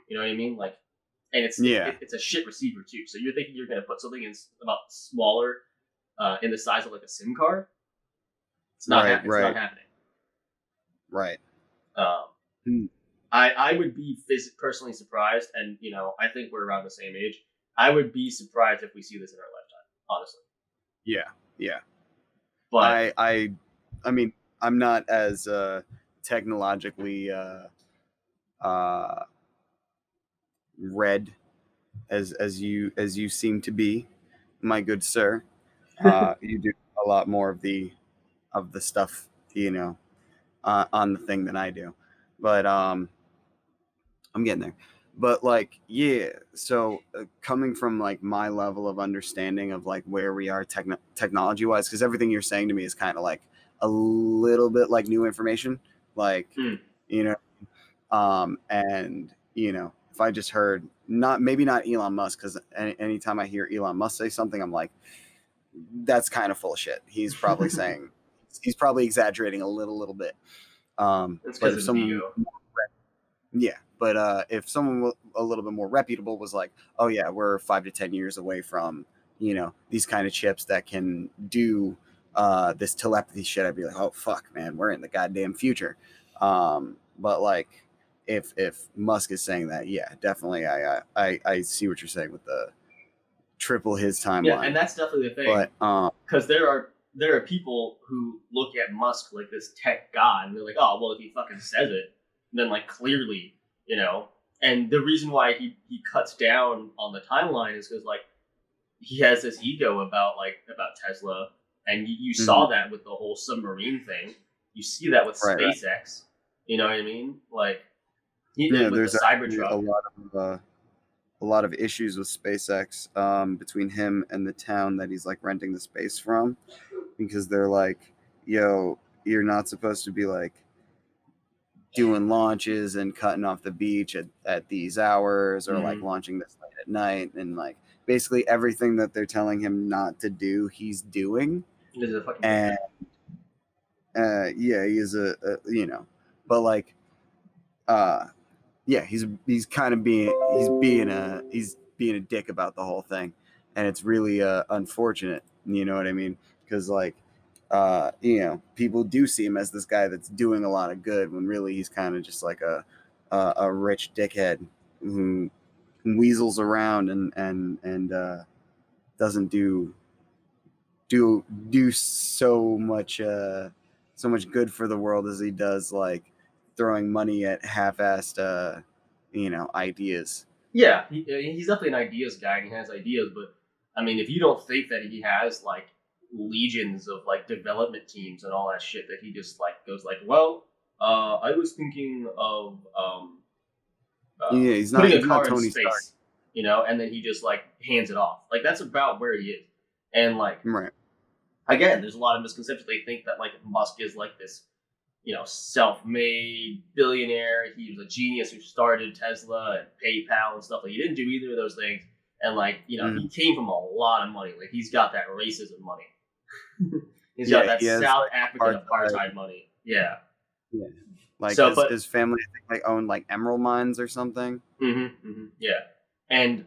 A: you know what I mean, like, and
B: Yeah,
A: it's a shit receiver too. So you're thinking you're gonna put something in about smaller, in the size of like a SIM card. It's not
B: right,
A: it's not
B: right,
A: happening.
B: right.
A: Um,
B: Hmm.
A: I would be personally surprised, and you know, I think we're around the same age. I would be surprised if we see this in our lifetime, honestly.
B: Yeah, yeah.
A: But
B: I mean, I'm not as technologically uh, read as you seem to be, my good sir. You do a lot more of the stuff, on the thing than I do, but I'm getting there. But like, yeah. So coming from like my level of understanding of like where we are technology wise, because everything you're saying to me is kind of like a little bit like new information, like
A: mm,
B: you know, and if I just heard not maybe not Elon Musk, because anytime I hear Elon Musk say something, I'm like, that's kind of full of shit. He's probably exaggerating a little bit.
A: it's
B: But
A: because
B: if
A: of his
B: someone,
A: ego.
B: yeah, but if someone a little bit more reputable was like, oh yeah, we're 5 to 10 years away from these kind of chips that can do this telepathy shit, I'd be like, oh fuck, man, we're in the goddamn future. But like, if Musk is saying that, yeah, definitely, I see what you're saying with the triple his
A: Yeah,
B: timeline.
A: and that's definitely the thing,
B: But
A: because there are people who look at Musk like this tech god, and they're like, oh well, if he fucking says it, then like clearly, you know. And the reason why he cuts down on the timeline is because like he has this ego about Tesla, and you saw
B: mhm,
A: that with the whole submarine thing. You see that with
B: right.
A: SpaceX. You know what I mean? Like
B: Yeah,
A: with the
B: there's actually
A: Cybertruck.
B: a lot of issues with SpaceX, between him and the town that he's like renting the space from, because they're like, yo, you're not supposed to be like doing launches and cutting off the beach at these hours, or like
A: Mm-hmm.
B: launching this late at night, and like basically everything that they're telling him not to do, he's doing.
A: This is a fucking dickhead.
B: And yeah, he is but like uh yeah, he's kind of he's being a dick about the whole thing, and it's really unfortunate. You know what I mean? Because like, people do see him as this guy that's doing a lot of good, when really he's kind of just like a rich dickhead who weasels around and doesn't do so much good for the world as he does like throwing money at half-assed ideas.
A: Yeah, he's definitely an ideas guy, and he has ideas. But I mean, if you don't think that he has like legions of like development teams and all that shit, that he just like goes like, well, I was thinking of
B: Yeah, he's not
A: putting a
B: he's not
A: car in
B: Tony Stark.
A: space, you know, and then he just like hands it off. Like that's about where he is. And like
B: Right.
A: again, there's a lot of misconceptions. They think that like Musk is like this, you know, self-made billionaire. He was a genius who started Tesla and PayPal and stuff. Like he didn't do either of those things. And like, you know, he
B: Mhm.
A: came from a lot of money. Like he's got that racism money. He's got
B: Yeah,
A: that
B: he has
A: South African
B: apartheid.
A: apartheid money. Yeah.
B: Yeah. Like
A: So,
B: his family, I think, like owned like emerald mines or something.
A: yeah, and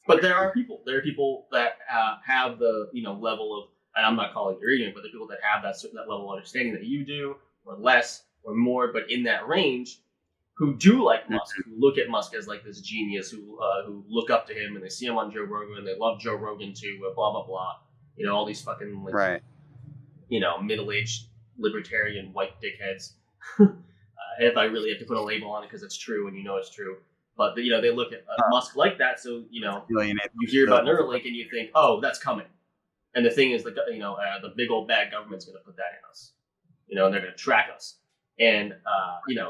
A: but there are people that have the level of, and I'm not calling you ignorant, but the people that have that level of understanding that you do, or less, or more, but in that range, who do like Musk,
B: Mhm.
A: who look at Musk as like this genius, who look up to him and they see him on Joe Rogan and they love Joe Rogan too, blah blah blah. You know, all these fucking like
B: Right.
A: middle-aged libertarian white dickheads. If I really have to put a label on it, because it's true and you know it's true. But they look at Musk like that, so
B: Billionaire.
A: you hear about Neuralink and you think, oh, that's coming. And the thing is, the big old bad government's going to put that in us, and they're going to track us. And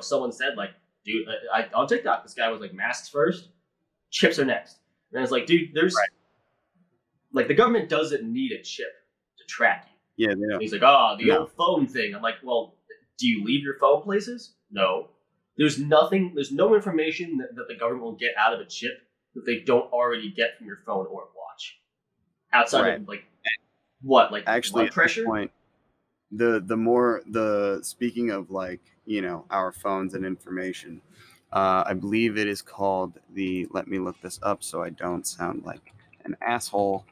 A: someone said like, dude, on TikTok, this guy was like, masks first, chips are next. And I was like, dude, there's
B: Right.
A: like the government doesn't need a chip to track you.
B: Yeah, they
A: And
B: don't.
A: he's like, oh, the
B: No.
A: old phone thing. I'm like, well, Do you leave your phone places? No. There's nothing. There's no information that the government will get out of a chip that they don't already get from your phone or watch. Outside
B: Right.
A: of like what, like
B: Actually,
A: blood
B: at this
A: pressure?
B: point, the speaking of like, our phones and information, I believe it is called the. Let me look this up so I don't sound like an asshole.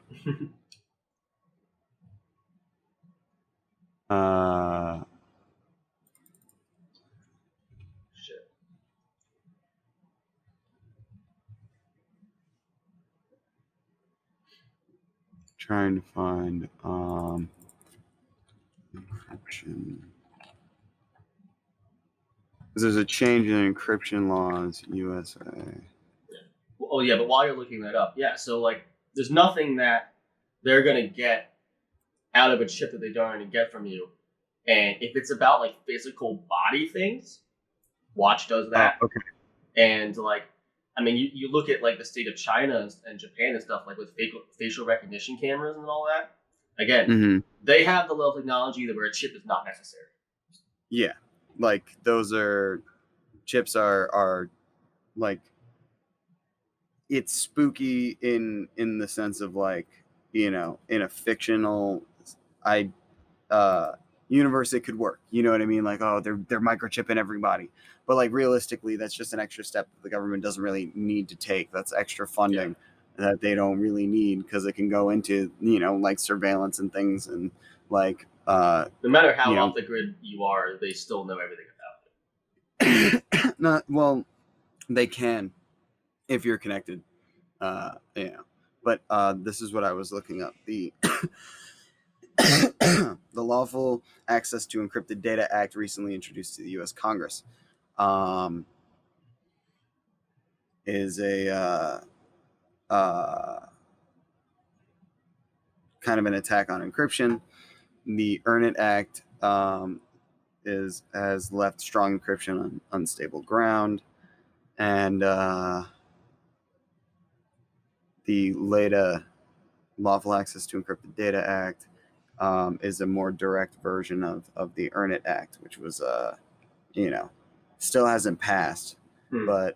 B: Uh,
A: Shit.
B: trying to find encryption. There's a change in encryption laws, USA.
A: Oh yeah, but while you're looking that up, yeah. So like, there's nothing that they're gonna get out of a chip that they don't already get from you. And if it's about like physical body things, watch does that.
B: Okay.
A: And like, I mean, you look at like the state of China and Japan and stuff like with facial recognition cameras and all that. Again,
B: Mm-hmm.
A: they have the level of technology that where a chip is not necessary.
B: Yeah, like those are chips are like, it's spooky in the sense of like, in a fictional I universe it could work. You know what I mean? Like, oh, they're microchipping everybody, but like realistically, that's just an extra step that the government doesn't really need to take. That's extra funding that they don't really need, because it can go into like surveillance and things, and like
A: No matter how off the grid you are, they still know everything about it.
B: not well, they can if you're connected. But this is what I was looking up. The the Lawful Access to Encrypted Data Act, recently introduced to the U.S. Congress, is a kind of an attack on encryption. The Earn It Act has left strong encryption on unstable ground, and the LADA, Lawful Access to Encrypted Data Act, is a more direct version of the Earn It Act, which was still hasn't passed, but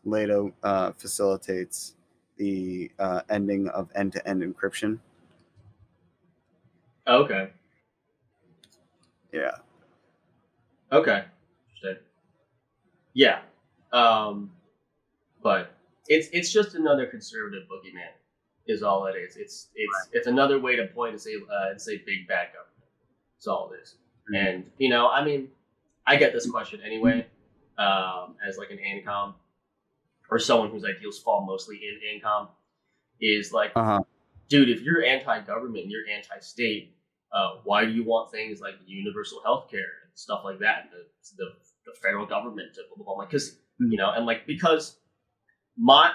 B: LADA facilitates the ending of end-to-end encryption.
A: Okay.
B: Yeah.
A: Okay. Interesting. Yeah. But it's just another conservative boogeyman, is all it is. It's another way to point and say big bad government. That's all it is. And I mean, I get this question anyway, as like an ANCOM or someone whose ideals fall mostly in ANCOM, is like, dude, if you're anti-government, you're anti-state, why do you want things like universal health care and stuff like that? The federal government to blah blah blah. Because and like, because my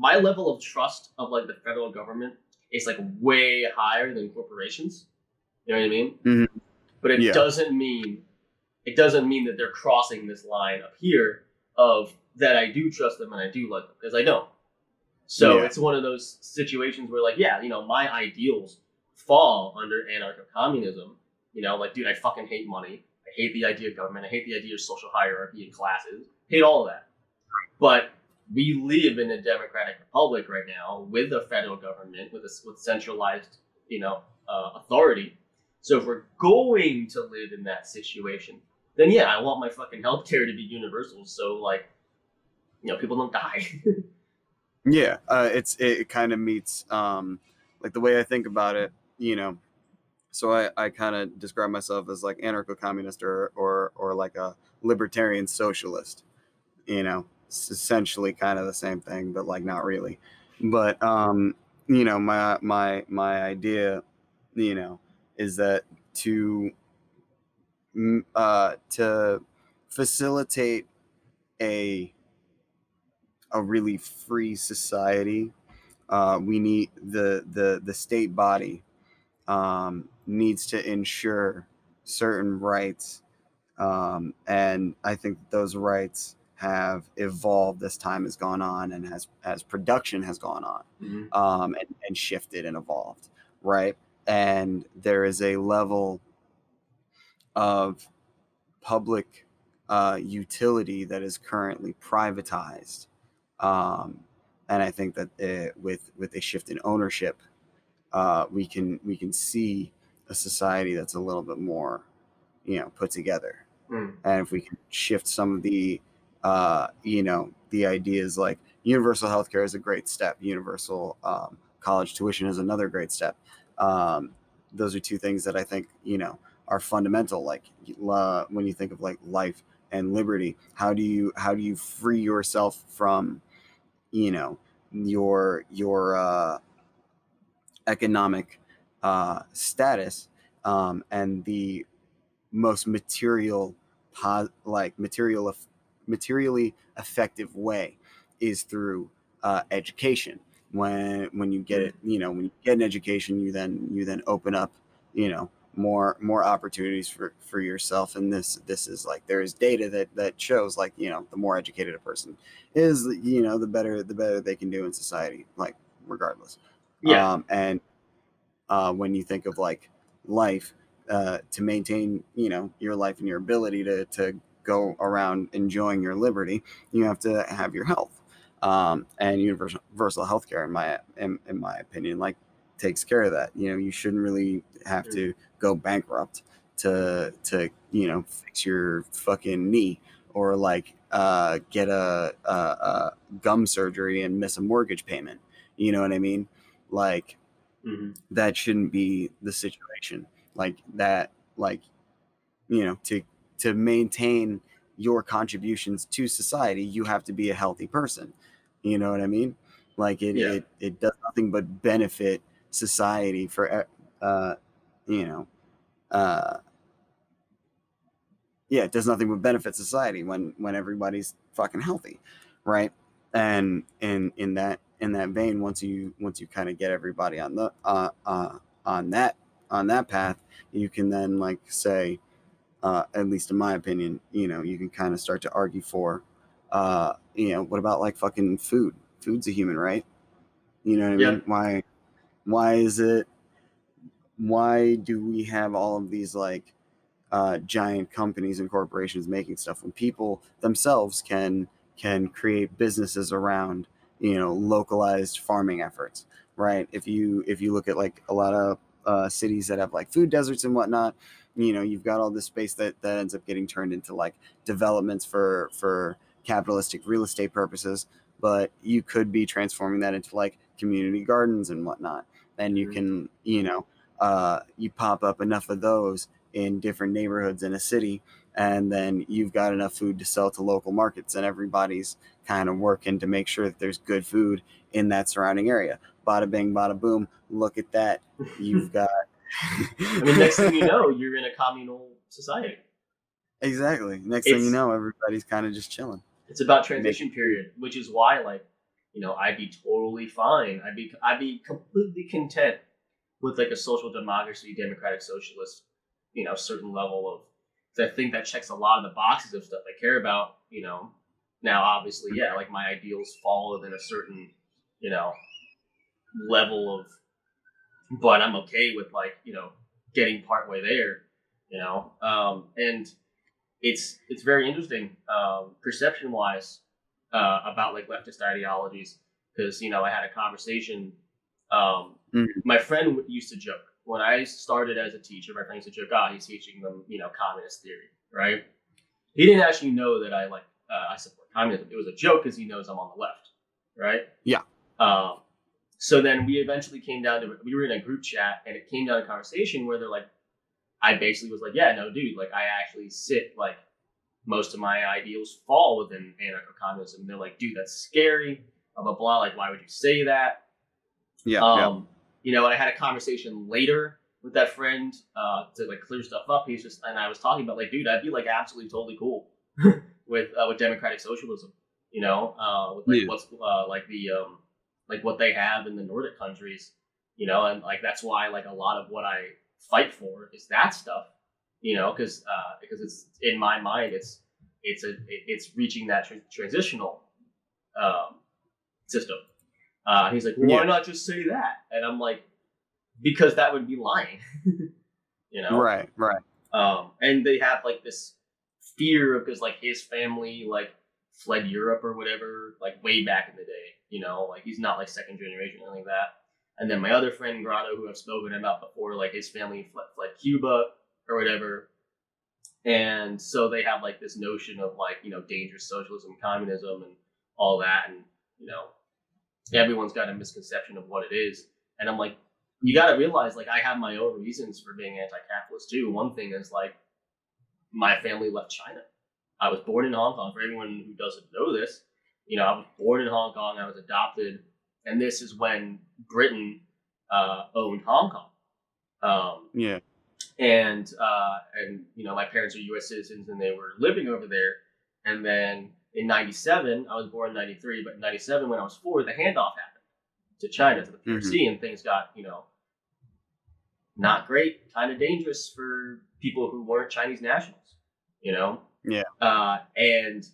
A: level of trust of like the federal government is like way higher than corporations. You know what I mean?
B: Mm-hmm.
A: But it doesn't mean that they're crossing this line up here of that I do trust them and I do like them, because I don't. So it's one of those situations where like, my ideals fall under anarcho-communism. Like, dude, I fucking hate money. I hate the idea of government. I hate the idea of social hierarchy and classes. Hate all of that. But we live in a democratic republic right now with a federal government with centralized, authority. So if we're going to live in that situation, then I want my fucking healthcare to be universal. So like, people don't die.
B: Yeah, it kind of meets like the way I think about it. So I kind of describe myself as like anarcho-communist or like a libertarian socialist. It's essentially kind of the same thing, but like not really. But my idea, is that to facilitate a really free society, we need the state body needs to ensure certain rights, and I think those rights have evolved as time has gone on, and as production has gone on, and shifted and evolved, right? And there is a level of public utility that is currently privatized. And I think that with a shift in ownership, we can see a society that's a little bit more, put together. And if we can shift some of the, the ideas like universal healthcare is a great step. Universal college tuition is another great step. Those are two things that I think, are fundamental. Like when you think of like life and liberty, how do you free yourself from, your economic status, and the most materially effective way is through education. When you get it, when you get an education, you then open up, more opportunities for yourself. And this is like, there is data that shows, like, the more educated a person is, the better they can do in society, like, regardless.
A: Yeah.
B: And when you think of like life, to maintain, your life and your ability to go around enjoying your liberty, you have to have your health. And universal healthcare, in my opinion, like, takes care of that. You shouldn't really have to go bankrupt to fix your fucking knee, or like get a gum surgery and miss a mortgage payment. You know what I mean? Like, that shouldn't be the situation. Like that, like, to maintain your contributions to society, you have to be a healthy person. You know what I mean? Like, it
A: Yeah.
B: it does nothing but benefit society for you know uh yeah, it does nothing but benefit society when everybody's fucking healthy, right? And in that vein, once you kind of get everybody on the on that path, you can then, like, say, at least in my opinion, you can kind of start to argue for, what about like fucking food? Food's a human right. You know what I
A: Yeah.
B: mean? Why is it? Why do we have all of these, like, giant companies and corporations making stuff when people themselves can create businesses around, localized farming efforts, right? If you look at like a lot of cities that have like food deserts and whatnot, you've got all this space that ends up getting turned into like developments for capitalistic real estate purposes, but you could be transforming that into like community gardens and whatnot. And you can, you pop up enough of those in different neighborhoods in a city, and then you've got enough food to sell to local markets, and everybody's kind of working to make sure that there's good food in that surrounding area. Bada bing, bada boom. Look at that. You've got.
A: I mean, next thing you know, you're in a communal society.
B: Exactly. Next thing you
A: It's
B: know, everybody's kind of just chilling.
A: it's about transition period, which is why, like, I'd be totally fine. I'd be completely content with like a social democracy, democratic socialist, certain level of. 'Cause I think that checks a lot of the boxes of stuff I care about. Now obviously, yeah, like my ideals fall within a certain, you know, level of, but I'm okay with like, getting partway there. And it's very interesting, perception wise, about like leftist ideologies, because I had a conversation. My friend used to joke when I started as a teacher. My friend used to joke, he's teaching them, communist theory, right? He didn't actually know that I support communism. It was a joke because he knows I'm on the left, right?
B: Yeah.
A: So then we eventually came down to, we were in a group chat, and it came down to a conversation where they're like, I basically was like, yeah, no, dude, like I actually sit, like most of my ideals fall within anarcho-communism. And they're like, dude, that's scary, blah, blah, blah. Like, why would you say that?
B: Yeah.
A: And I had a conversation later with that friend to like clear stuff up. And I was talking about like, dude, I'd be like absolutely totally cool with democratic socialism, with like what's like the like what they have in the Nordic countries, and like that's why like a lot of what I fight for is that stuff, because it's in my mind it's reaching that transitional system. He's like, well, why not just say that? And I'm like, because that would be lying,
B: Right.
A: And they have like this fear of, because like his family like fled Europe or whatever, like way back in the day. You know, like he's not like second generation or anything like that. And then my other friend Grotto, who I've spoken about before, like his family fled Cuba or whatever. And so they have like this notion of like, you know, dangerous socialism, communism, and all that. And, you know, everyone's got a misconception of what it is. And I'm like, you got to realize, like, I have my own reasons for being anti-capitalist too. One thing is like, my family left China. I was born in Hong Kong. For anyone who doesn't know this, you know, I was born in Hong Kong. I was adopted, and this is when Britain owned Hong Kong.
B: Yeah.
A: And you know, my parents are U.S. citizens, and they were living over there. And then in '97, I was born in '93, but in '97, when I was 4, the handoff happened to China, to the PRC, and things got, you know, not great, kind of dangerous for people who weren't Chinese nationals, you know?
B: Yeah.
A: And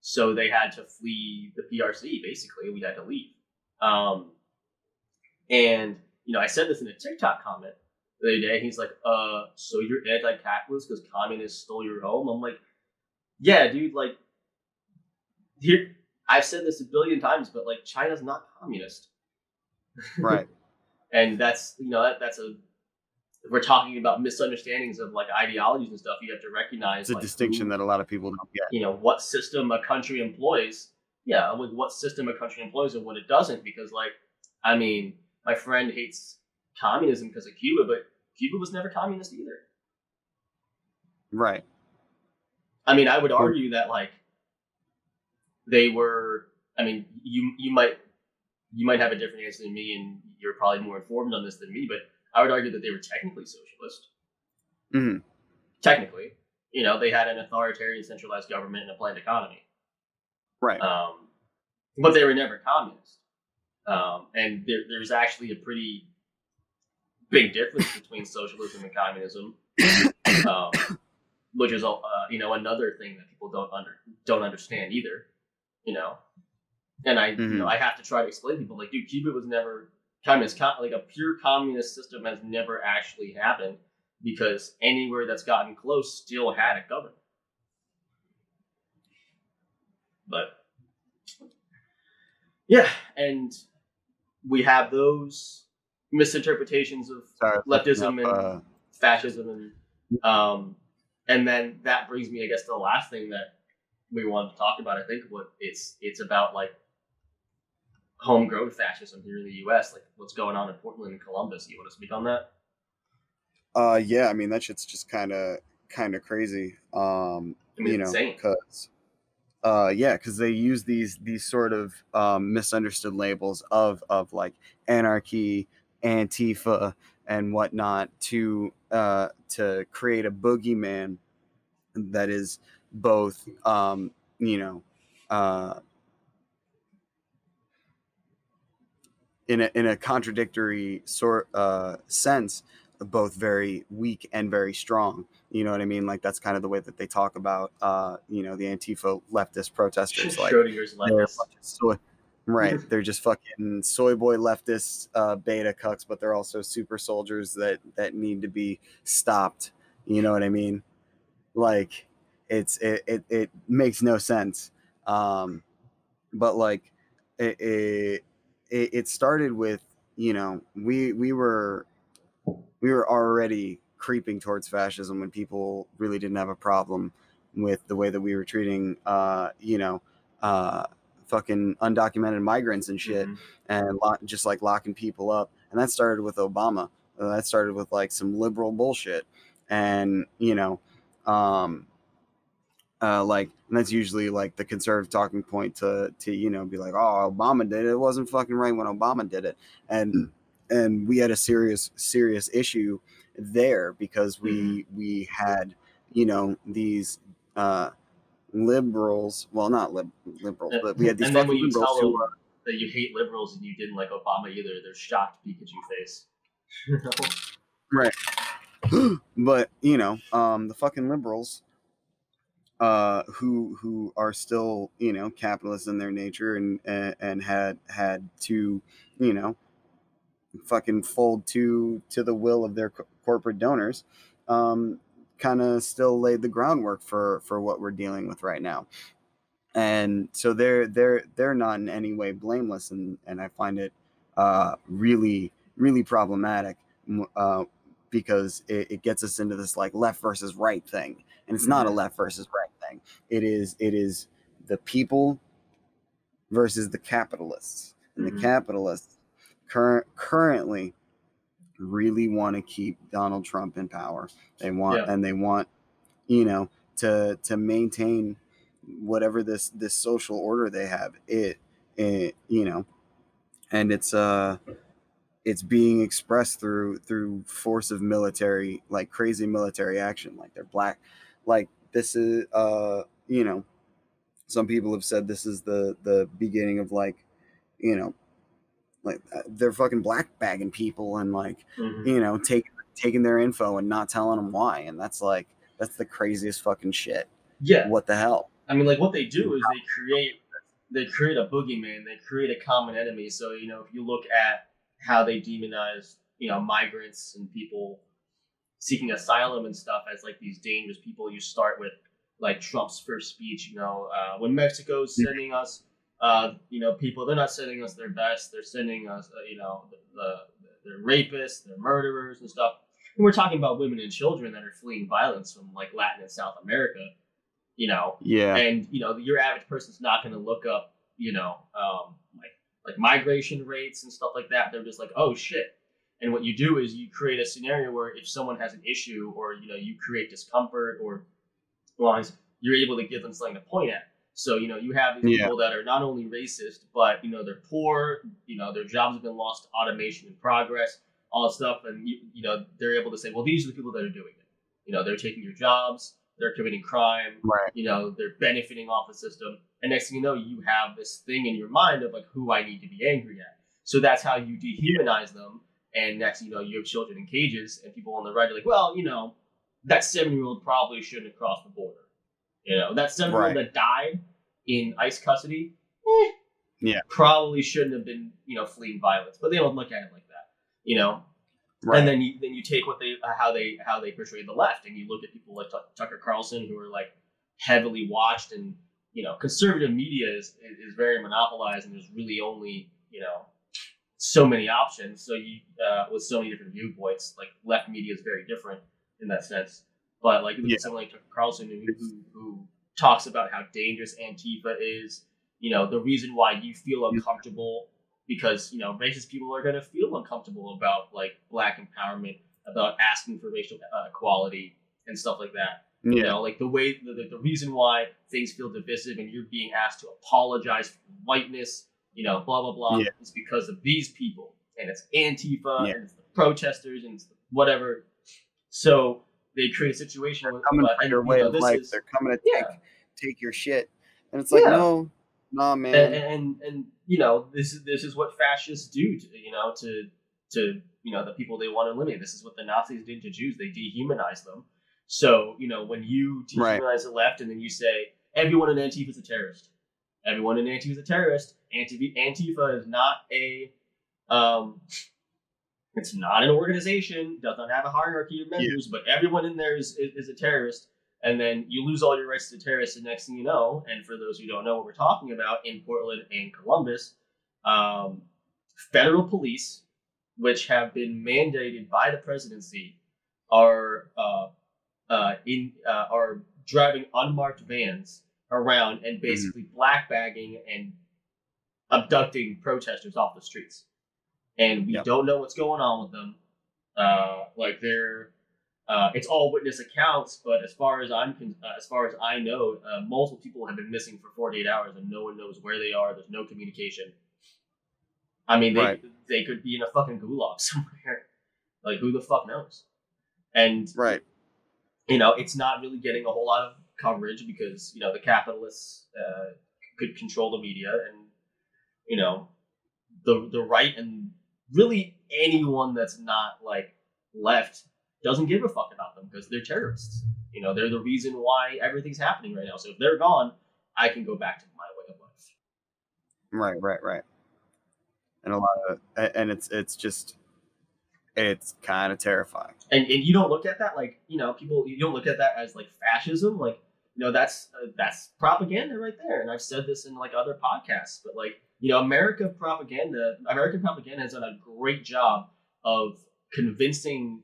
A: so they had to flee the PRC, basically. We had to leave. And, you know, I said this in a TikTok comment the other day. He's like, so you're anti-capitalist because communists stole your home? I'm like, yeah, dude, like, here, I've said this a billion times, but like, China's not communist.
B: Right.
A: And that's, you know, that's a, if we're talking about misunderstandings of like ideologies and stuff, you have to recognize
B: it's a
A: like,
B: distinction that a lot of people don't get.
A: You know, what system a country employs. Yeah, with what system a country employs and what it doesn't. Because, like, I mean, my friend hates communism because of Cuba, but Cuba was never communist either.
B: Right.
A: I mean, I would argue that like they were. I mean, you might have a different answer than me, and you're probably more informed on this than me, but I would argue that they were technically socialist.
B: Mm-hmm.
A: Technically, you know, they had an authoritarian, centralized government and a planned economy.
B: Right.
A: But they were never communist. And there's actually a pretty big difference between socialism and communism, which is you know, another thing that people don't understand either. You know, and you know, I have to try to explain to people, like, dude, Cuba was never communist. Like, a pure communist system has never actually happened, because anywhere that's gotten close still had a government. But yeah, and we have those misinterpretations of leftism and fascism, and then that brings me, I guess, to the last thing that we wanted to talk about. I think what it's about, like, homegrown fascism here in the U.S., like what's going on in Portland and Columbus. You want to speak on that?
B: Yeah, I mean, that shit's just kind of crazy.
A: I mean,
B: you know,
A: insane.
B: because yeah, because they use these sort of misunderstood labels of like anarchy, Antifa, and whatnot to create a boogeyman that is both you know, in a contradictory sense, both very weak and very strong. You know what I mean? Like, that's kind of the way that they talk about you know, the Antifa leftist protesters. Like,
A: Schrodinger's leftist.
B: Right. They're just fucking soy boy leftists, beta cucks, but they're also super soldiers that need to be stopped. You know what I mean? Like, it makes no sense. But like it started with, you know, we were already creeping towards fascism when people really didn't have a problem with the way that we were treating you know, fucking undocumented migrants and shit, and just like locking people up. And that started with Obama. That started with like some liberal bullshit. And, you know, like, and that's usually like the conservative talking point to you know, be like, oh, Obama did it. It wasn't fucking right when Obama did it. And we had a serious issue there, because we had, you know, these liberals, well, not liberals, but we had these
A: and then when you
B: liberals
A: tell them that you hate liberals and you didn't like Obama either, they're shocked Pikachu face.
B: Right. But, you know, the fucking liberals, who are still, you know, capitalists in their nature, and had to, you know, fucking fold to the will of their corporate donors, kind of still laid the groundwork for what we're dealing with right now. And so they're not in any way blameless, and I find it really really problematic, uh, because it gets us into this like left versus right thing, and it's not a
A: Mm-hmm.
B: left versus right thing. It is the people versus the capitalists, and the
A: Mm-hmm.
B: capitalists currently really want to keep Donald Trump in power.
A: Yeah.
B: They want, you know, to maintain whatever this social order they have. And it's being expressed through force of military, like crazy military action, like they're black, like this is some people have said this is the beginning of like, you know they're fucking black bagging people, and like,
A: Mm-hmm.
B: taking their info and not telling them why, and that's the craziest fucking shit.
A: Yeah.
B: What the hell?
A: I mean, like what they do is they create a boogeyman, they create a common enemy. So if you look at how they demonize migrants and people seeking asylum and stuff as like these dangerous people, you start with like Trump's first speech. When Mexico's sending us, people, they're not sending us their best. They're sending us, they're rapists, they're murderers and stuff. And we're talking about women and children that are fleeing violence from like Latin and South America.
B: Yeah.
A: And your average person's not going to look up, like migration rates and stuff like that. They're just like, oh shit. And what you do is you create a scenario where if someone has an issue, or you create discomfort, or well, you're able to give them something to point at. So you have these
B: Yeah.
A: people that are not only racist, but they're poor. Their jobs have been lost to automation in progress, all that stuff, and they're able to say, well, these are the people that are doing it. They're taking your jobs, they're committing crime,
B: Right.
A: they're benefiting off the system, and next thing you know, you have this thing in your mind of like who I need to be angry at. So that's how you dehumanize them. And next, you have children in cages, and people on the right are like, well, that 7-year-old probably shouldn't have crossed the border. That 7-year-old
B: Right.
A: that died in ICE custody,
B: Yeah.
A: probably shouldn't have been, fleeing violence. But they don't look at it like that.
B: Right.
A: And then you take how they portray the left, and you look at people like Tucker Carlson, who are like heavily watched, and conservative media is very monopolized, and there's really only so many options. So with so many different viewpoints, like left media is very different in that sense. But like you look at someone like Tucker Carlson, who talks about how dangerous Antifa is. The reason why you feel uncomfortable, because racist people are going to feel uncomfortable about like black empowerment, about asking for racial equality and stuff like that. Like the way the reason why things feel divisive and you're being asked to apologize for whiteness, blah blah blah, is because of these people, and it's Antifa, and it's the protesters, and it's the whatever. So they create a situation
B: where coming for your way of life. They're coming to take your shit, and it's like, no, nah, man.
A: And this is what fascists do to the people they want to eliminate. This is what the Nazis did to Jews. They dehumanize them. So when you dehumanize the left, and then you say everyone in Antifa is a terrorist, everyone in Antifa is a terrorist. Antifa is not it's not an organization, does not have a hierarchy of members, but everyone in there is a terrorist. And then you lose all your rights as a terrorist, and next thing you know, and for those who don't know what we're talking about, in Portland and Columbus, federal police, which have been mandated by the presidency, are driving unmarked vans around and basically black bagging and abducting protesters off the streets. And we don't know what's going on with them. It's all witness accounts, but as far as I know, multiple people have been missing for 48 hours, and no one knows where they are. There's no communication. I mean, they could be in a fucking gulag somewhere. Like, who the fuck knows? And it's not really getting a whole lot of coverage because the capitalists could control the media, and the right, and really anyone that's not like left doesn't give a fuck about them because they're terrorists. They're the reason why everything's happening right now. So if they're gone, I can go back to my way of life.
B: Right. And a lot of, and it's just, It's kind of terrifying.
A: And you don't look at that like, people, you don't look at that as like fascism, like, that's propaganda right there. And I've said this in like other podcasts, but like, American propaganda has done a great job of convincing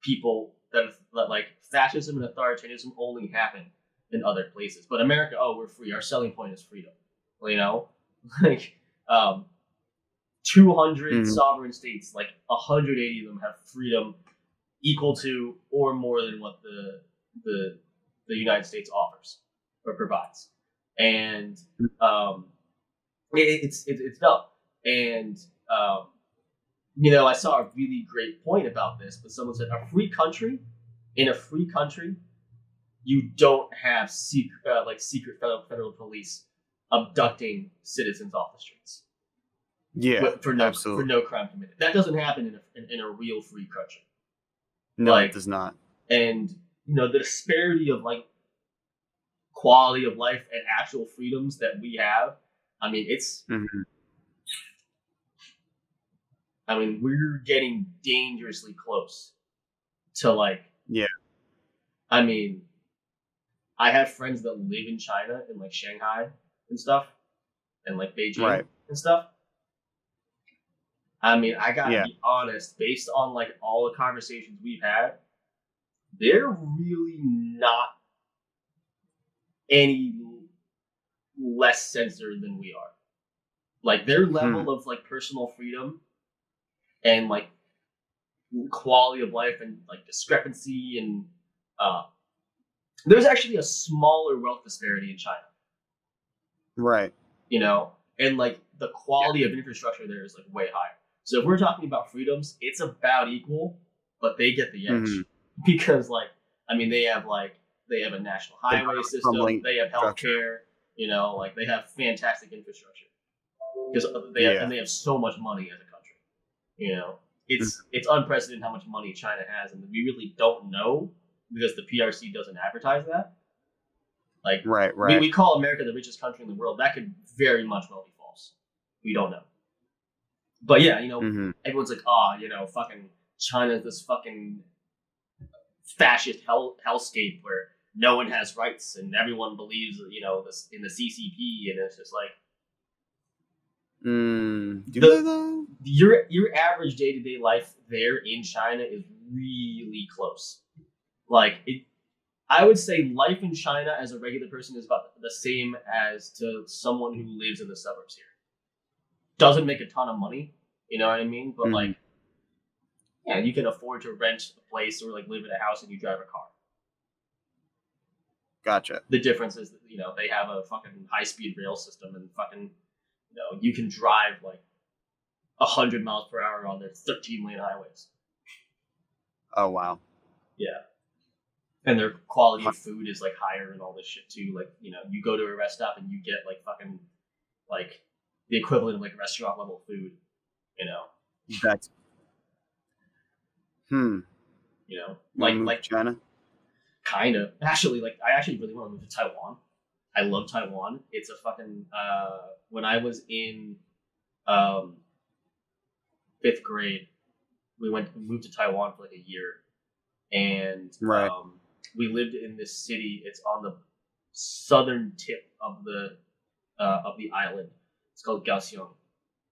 A: people that like fascism and authoritarianism only happen in other places. But America, oh, we're free. Our selling point is freedom. Like 200 sovereign states, like 180 of them have freedom equal to or more than what the United States offers or provides, and it's dumb. And I saw a really great point about this, but someone said in a free country, you don't have secret federal police abducting citizens off the streets.
B: Yeah,
A: for no crime committed. That doesn't happen in a real free country.
B: No, it does not.
A: And the disparity of like quality of life and actual freedoms that we have. I mean, we're getting dangerously close to like.
B: Yeah.
A: I mean, I have friends that live in China, in like Shanghai and stuff, and like Beijing and stuff. I mean, I gotta be honest, based on like all the conversations we've had, they're really not any less censored than we are. Like their level of like personal freedom and like quality of life and like discrepancy and there's actually a smaller wealth disparity in China.
B: Right.
A: And like the quality of infrastructure there is like way higher. So if we're talking about freedoms, it's about equal, but they get the edge because like, I mean, they have a national highway system, they have healthcare, like they have fantastic infrastructure because they have so much money as a country. It's unprecedented how much money China has, and we really don't know because the PRC doesn't advertise that. Like,
B: right.
A: We call America the richest country in the world. That could very much well be false. We don't know. But yeah, everyone's like, fucking China's this fucking fascist hellscape where no one has rights and everyone believes, this in the CCP, and it's just like, your average day-to-day life there in China is really close. Like I would say life in China as a regular person is about the same as to someone who lives in the suburbs here. Doesn't make a ton of money, you know what I mean? But like, yeah, you can afford to rent a place or like live in a house and you drive a car.
B: Gotcha.
A: The difference is that, they have a fucking high-speed rail system and fucking, you can drive like 100 miles per hour on their 13-lane highways.
B: Oh, wow.
A: Yeah. And their quality of food is like higher and all this shit too. Like, you go to a rest stop and you get like fucking like the equivalent of like restaurant level food,
B: That's
A: like
B: China.
A: Kind of. Actually, like I actually really want to move to Taiwan. I love Taiwan. It's a fucking when I was in 5th grade, we moved to Taiwan for like a year, and we lived in this city. It's on the southern tip of the island. It's called Kaohsiung,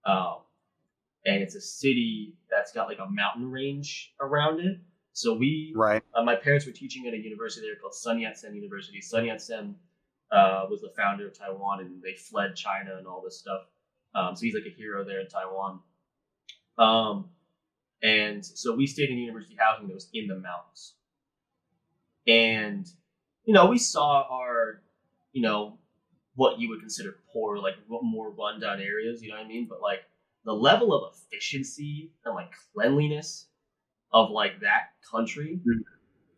A: and it's a city that's got like a mountain range around it. So my parents were teaching at a university there called Sun Yat-sen University. Sun Yat-sen was the founder of Taiwan, and they fled China and all this stuff. So he's like a hero there in Taiwan. And so we stayed in university housing that was in the mountains. And, we saw our, what you would consider poor, like more rundown areas, you know what I mean? But like the level of efficiency and like cleanliness of like that country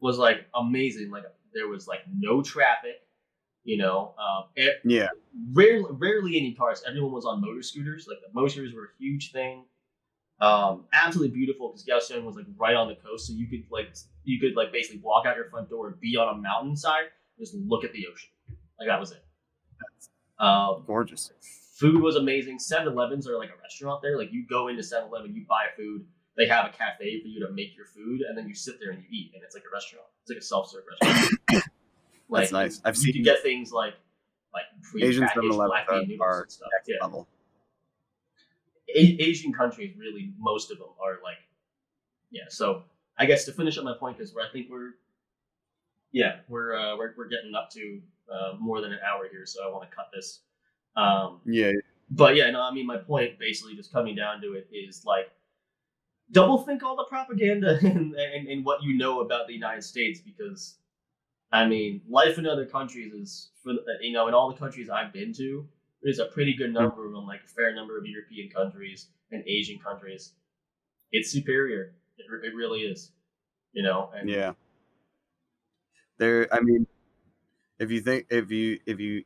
A: was like amazing. Like there was like no traffic, rarely any cars. Everyone was on motor scooters. Like the motor scooters were a huge thing. Absolutely beautiful because Kaohsiung was like right on the coast, so you could basically walk out your front door and be on a mountainside, and just look at the ocean. Like that was it.
B: Gorgeous.
A: Food was amazing. 7-Elevens are like a restaurant there. Like you go into 7-Eleven, you buy food, they have a cafe for you to make your food, and then you sit there and you eat, and it's like a restaurant. It's like a self-serve restaurant.
B: That's
A: Like
B: nice. I've
A: you can
B: seen
A: get things like
B: Asian
A: prepackaged
B: 7-Elevens
A: black bean noodles
B: are
A: and stuff.
B: next
A: Yeah,
B: level.
A: Asian countries really, most of them are like, yeah. So I guess to finish up my point, because I think we're getting up to more than an hour here, so I want to cut this.
B: Yeah.
A: But yeah, no, I mean my point basically just coming down to it is like double think all the propaganda and what you know about the United States, because I mean life in other countries is for in all the countries I've been to, there's a pretty good number of them, like a fair number of European countries and Asian countries. It's superior. It really is. And
B: Yeah. I mean, if you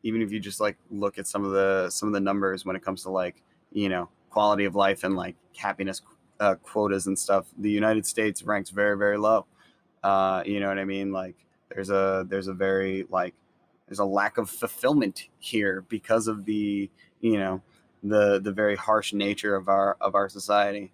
B: even if you just like look at some of the numbers when it comes to like, quality of life and like happiness quotas and stuff, the United States ranks very, very low. You know what I mean? Like there's a very like there's a lack of fulfillment here because of the the very harsh nature of our society.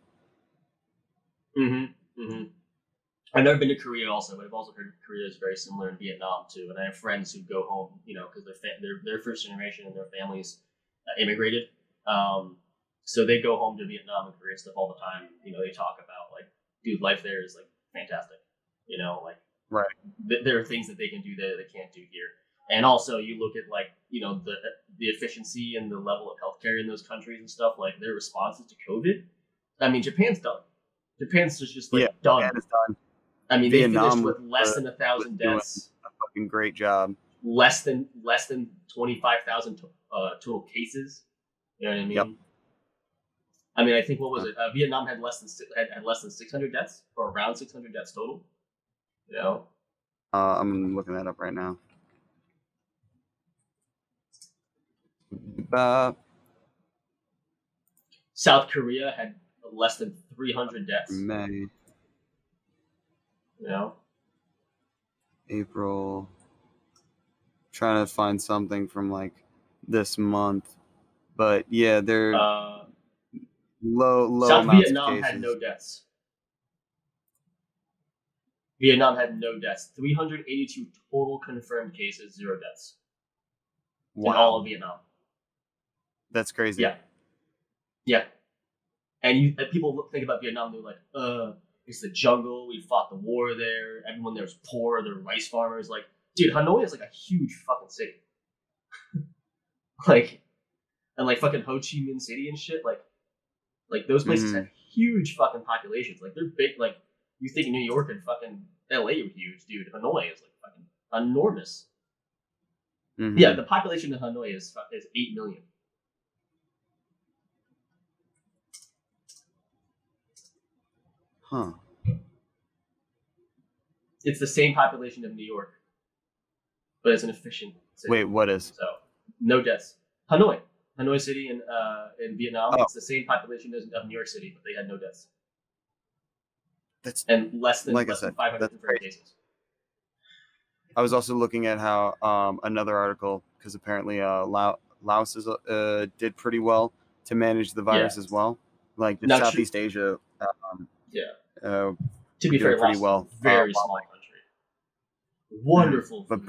A: I've never been to Korea also, but I've also heard Korea is very similar in Vietnam too. And I have friends who go home, because they're first generation and their families immigrated. So they go home to Vietnam and Korea stuff all the time. They talk about like, dude, life there is like fantastic. Like
B: Right.
A: There are things that they can do there that they can't do here. And also, you look at like the efficiency and the level of healthcare in those countries and stuff, like their responses to COVID. I mean, Japan's done. Japan's just like done.
B: Japan is done.
A: I mean,
B: Vietnam
A: they finished with less than 1,000 deaths.
B: A fucking great job.
A: Less than 25,000 total cases. You know what I mean?
B: Yep.
A: I mean, I think what was it? Vietnam had less than 600 deaths, or around 600 deaths total.
B: I'm looking that up right now.
A: South Korea had less than 300 deaths.
B: May. April. Trying to find something from like this month, but yeah, they're low.
A: South
B: amounts
A: Vietnam
B: of cases.
A: had no deaths. Vietnam had no deaths. 382 total confirmed cases, 0 deaths. Wow. In all of Vietnam.
B: That's crazy.
A: Yeah. And people think about Vietnam, they're like, it's the jungle. We fought the war there. Everyone there's poor. They're rice farmers. Like, dude, Hanoi is like a huge fucking city. And fucking Ho Chi Minh City and shit. Like those places have huge fucking populations. Like they're big. Like you think New York and fucking LA are huge, dude. Hanoi is like fucking enormous. Mm-hmm. Yeah, the population in Hanoi is 8 million.
B: Huh.
A: It's the same population of New York, but it's an efficient city.
B: Wait, what is?
A: So, no deaths. Hanoi City in Vietnam. Oh. It's the same population as of New York City, but they had no deaths. And less than 500 confirmed cases.
B: I was also looking at how another article, because apparently Laos did pretty well to manage the virus as well. Like the Southeast Asia.
A: To be fair, pretty well. Very small country. Wonderful.
B: But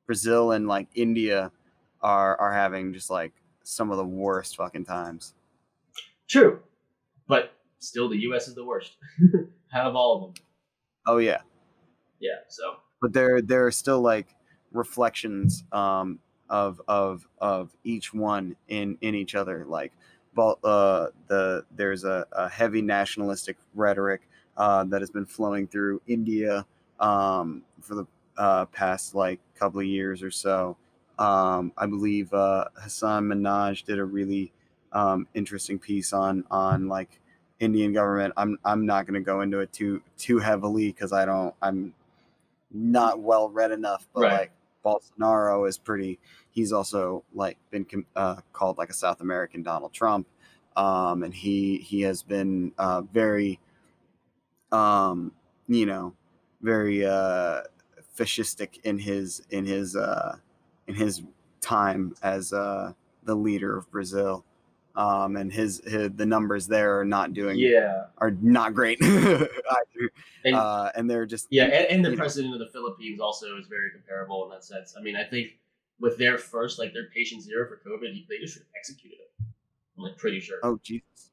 B: Brazil and like India are having just like some of the worst fucking times.
A: True, but still, the U.S. is the worst out of all of them.
B: Oh yeah.
A: Yeah. So.
B: But there are still like reflections of each one in each other, like. But there's a heavy nationalistic rhetoric that has been flowing through India for the past like couple of years or so. I believe Hassan Minhaj did a really interesting piece on like Indian government. I'm not going to go into it too heavily because I'm not well read enough, but like Bolsonaro is pretty. He's also like been called like a South American Donald Trump, and he has been very, very fascistic in his time as the leader of Brazil. and his the numbers there are not great.
A: And
B: And they're just
A: and the president of the Philippines also is very comparable in that sense. I mean, I think with their first, like their patient zero for COVID, they just should have executed him. I'm like pretty sure.
B: Oh Jesus!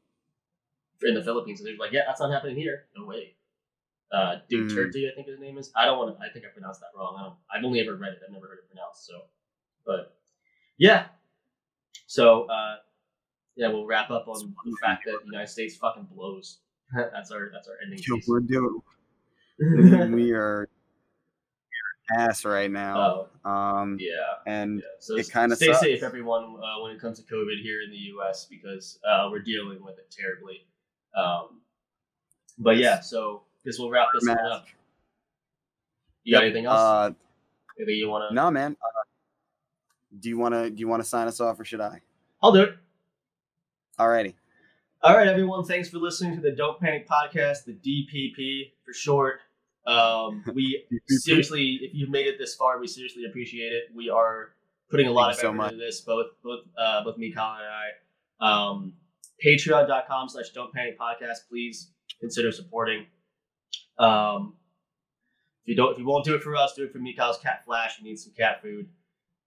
A: In the Philippines, and they're like, yeah, that's not happening here. No way. Duterte, I think his name is. I don't want to. I think I pronounced that wrong. I've only ever read it. I've never heard it pronounced. So, but yeah. So yeah, we'll wrap up on the fact that the United States fucking blows. that's our ending.
B: We're doing. We are ass right now. And
A: so
B: it kind of
A: stay safe, everyone, when it comes to COVID here in the U.S. because we're dealing with it terribly. But yeah, so this will wrap this one up. You got anything else? Anything you want to?
B: No, man. Do you want to sign us off, or should I?
A: I'll do it.
B: Alrighty.
A: All right, everyone. Thanks for listening to the Don't Panic Podcast, the DPP for short. We seriously, if you've made it this far, we seriously appreciate it. We are putting a lot of effort into this, both me, Colin, and I. Patreon.com/Don't Panic Podcast. Please consider supporting. If you won't do it for us, do it for Mikhail's cat Flash. He needs some cat food.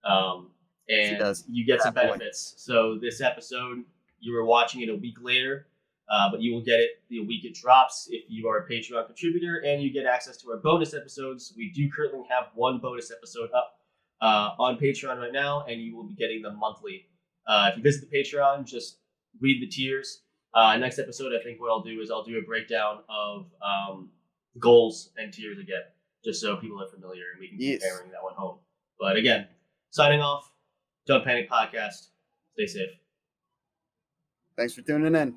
A: And you get some benefits. So this episode, you were watching it a week later, but you will get it the week it drops if you are a Patreon contributor, and you get access to our bonus episodes. We do currently have one bonus episode up on Patreon right now, and you will be getting them monthly. If you visit the Patreon, just read the tiers. Next episode, I think what I'll do is I'll do a breakdown of goals and tiers again, just so people are familiar and we can keep hammering that one home. But again, signing off. Don't Panic Podcast. Stay safe.
B: Thanks for tuning in.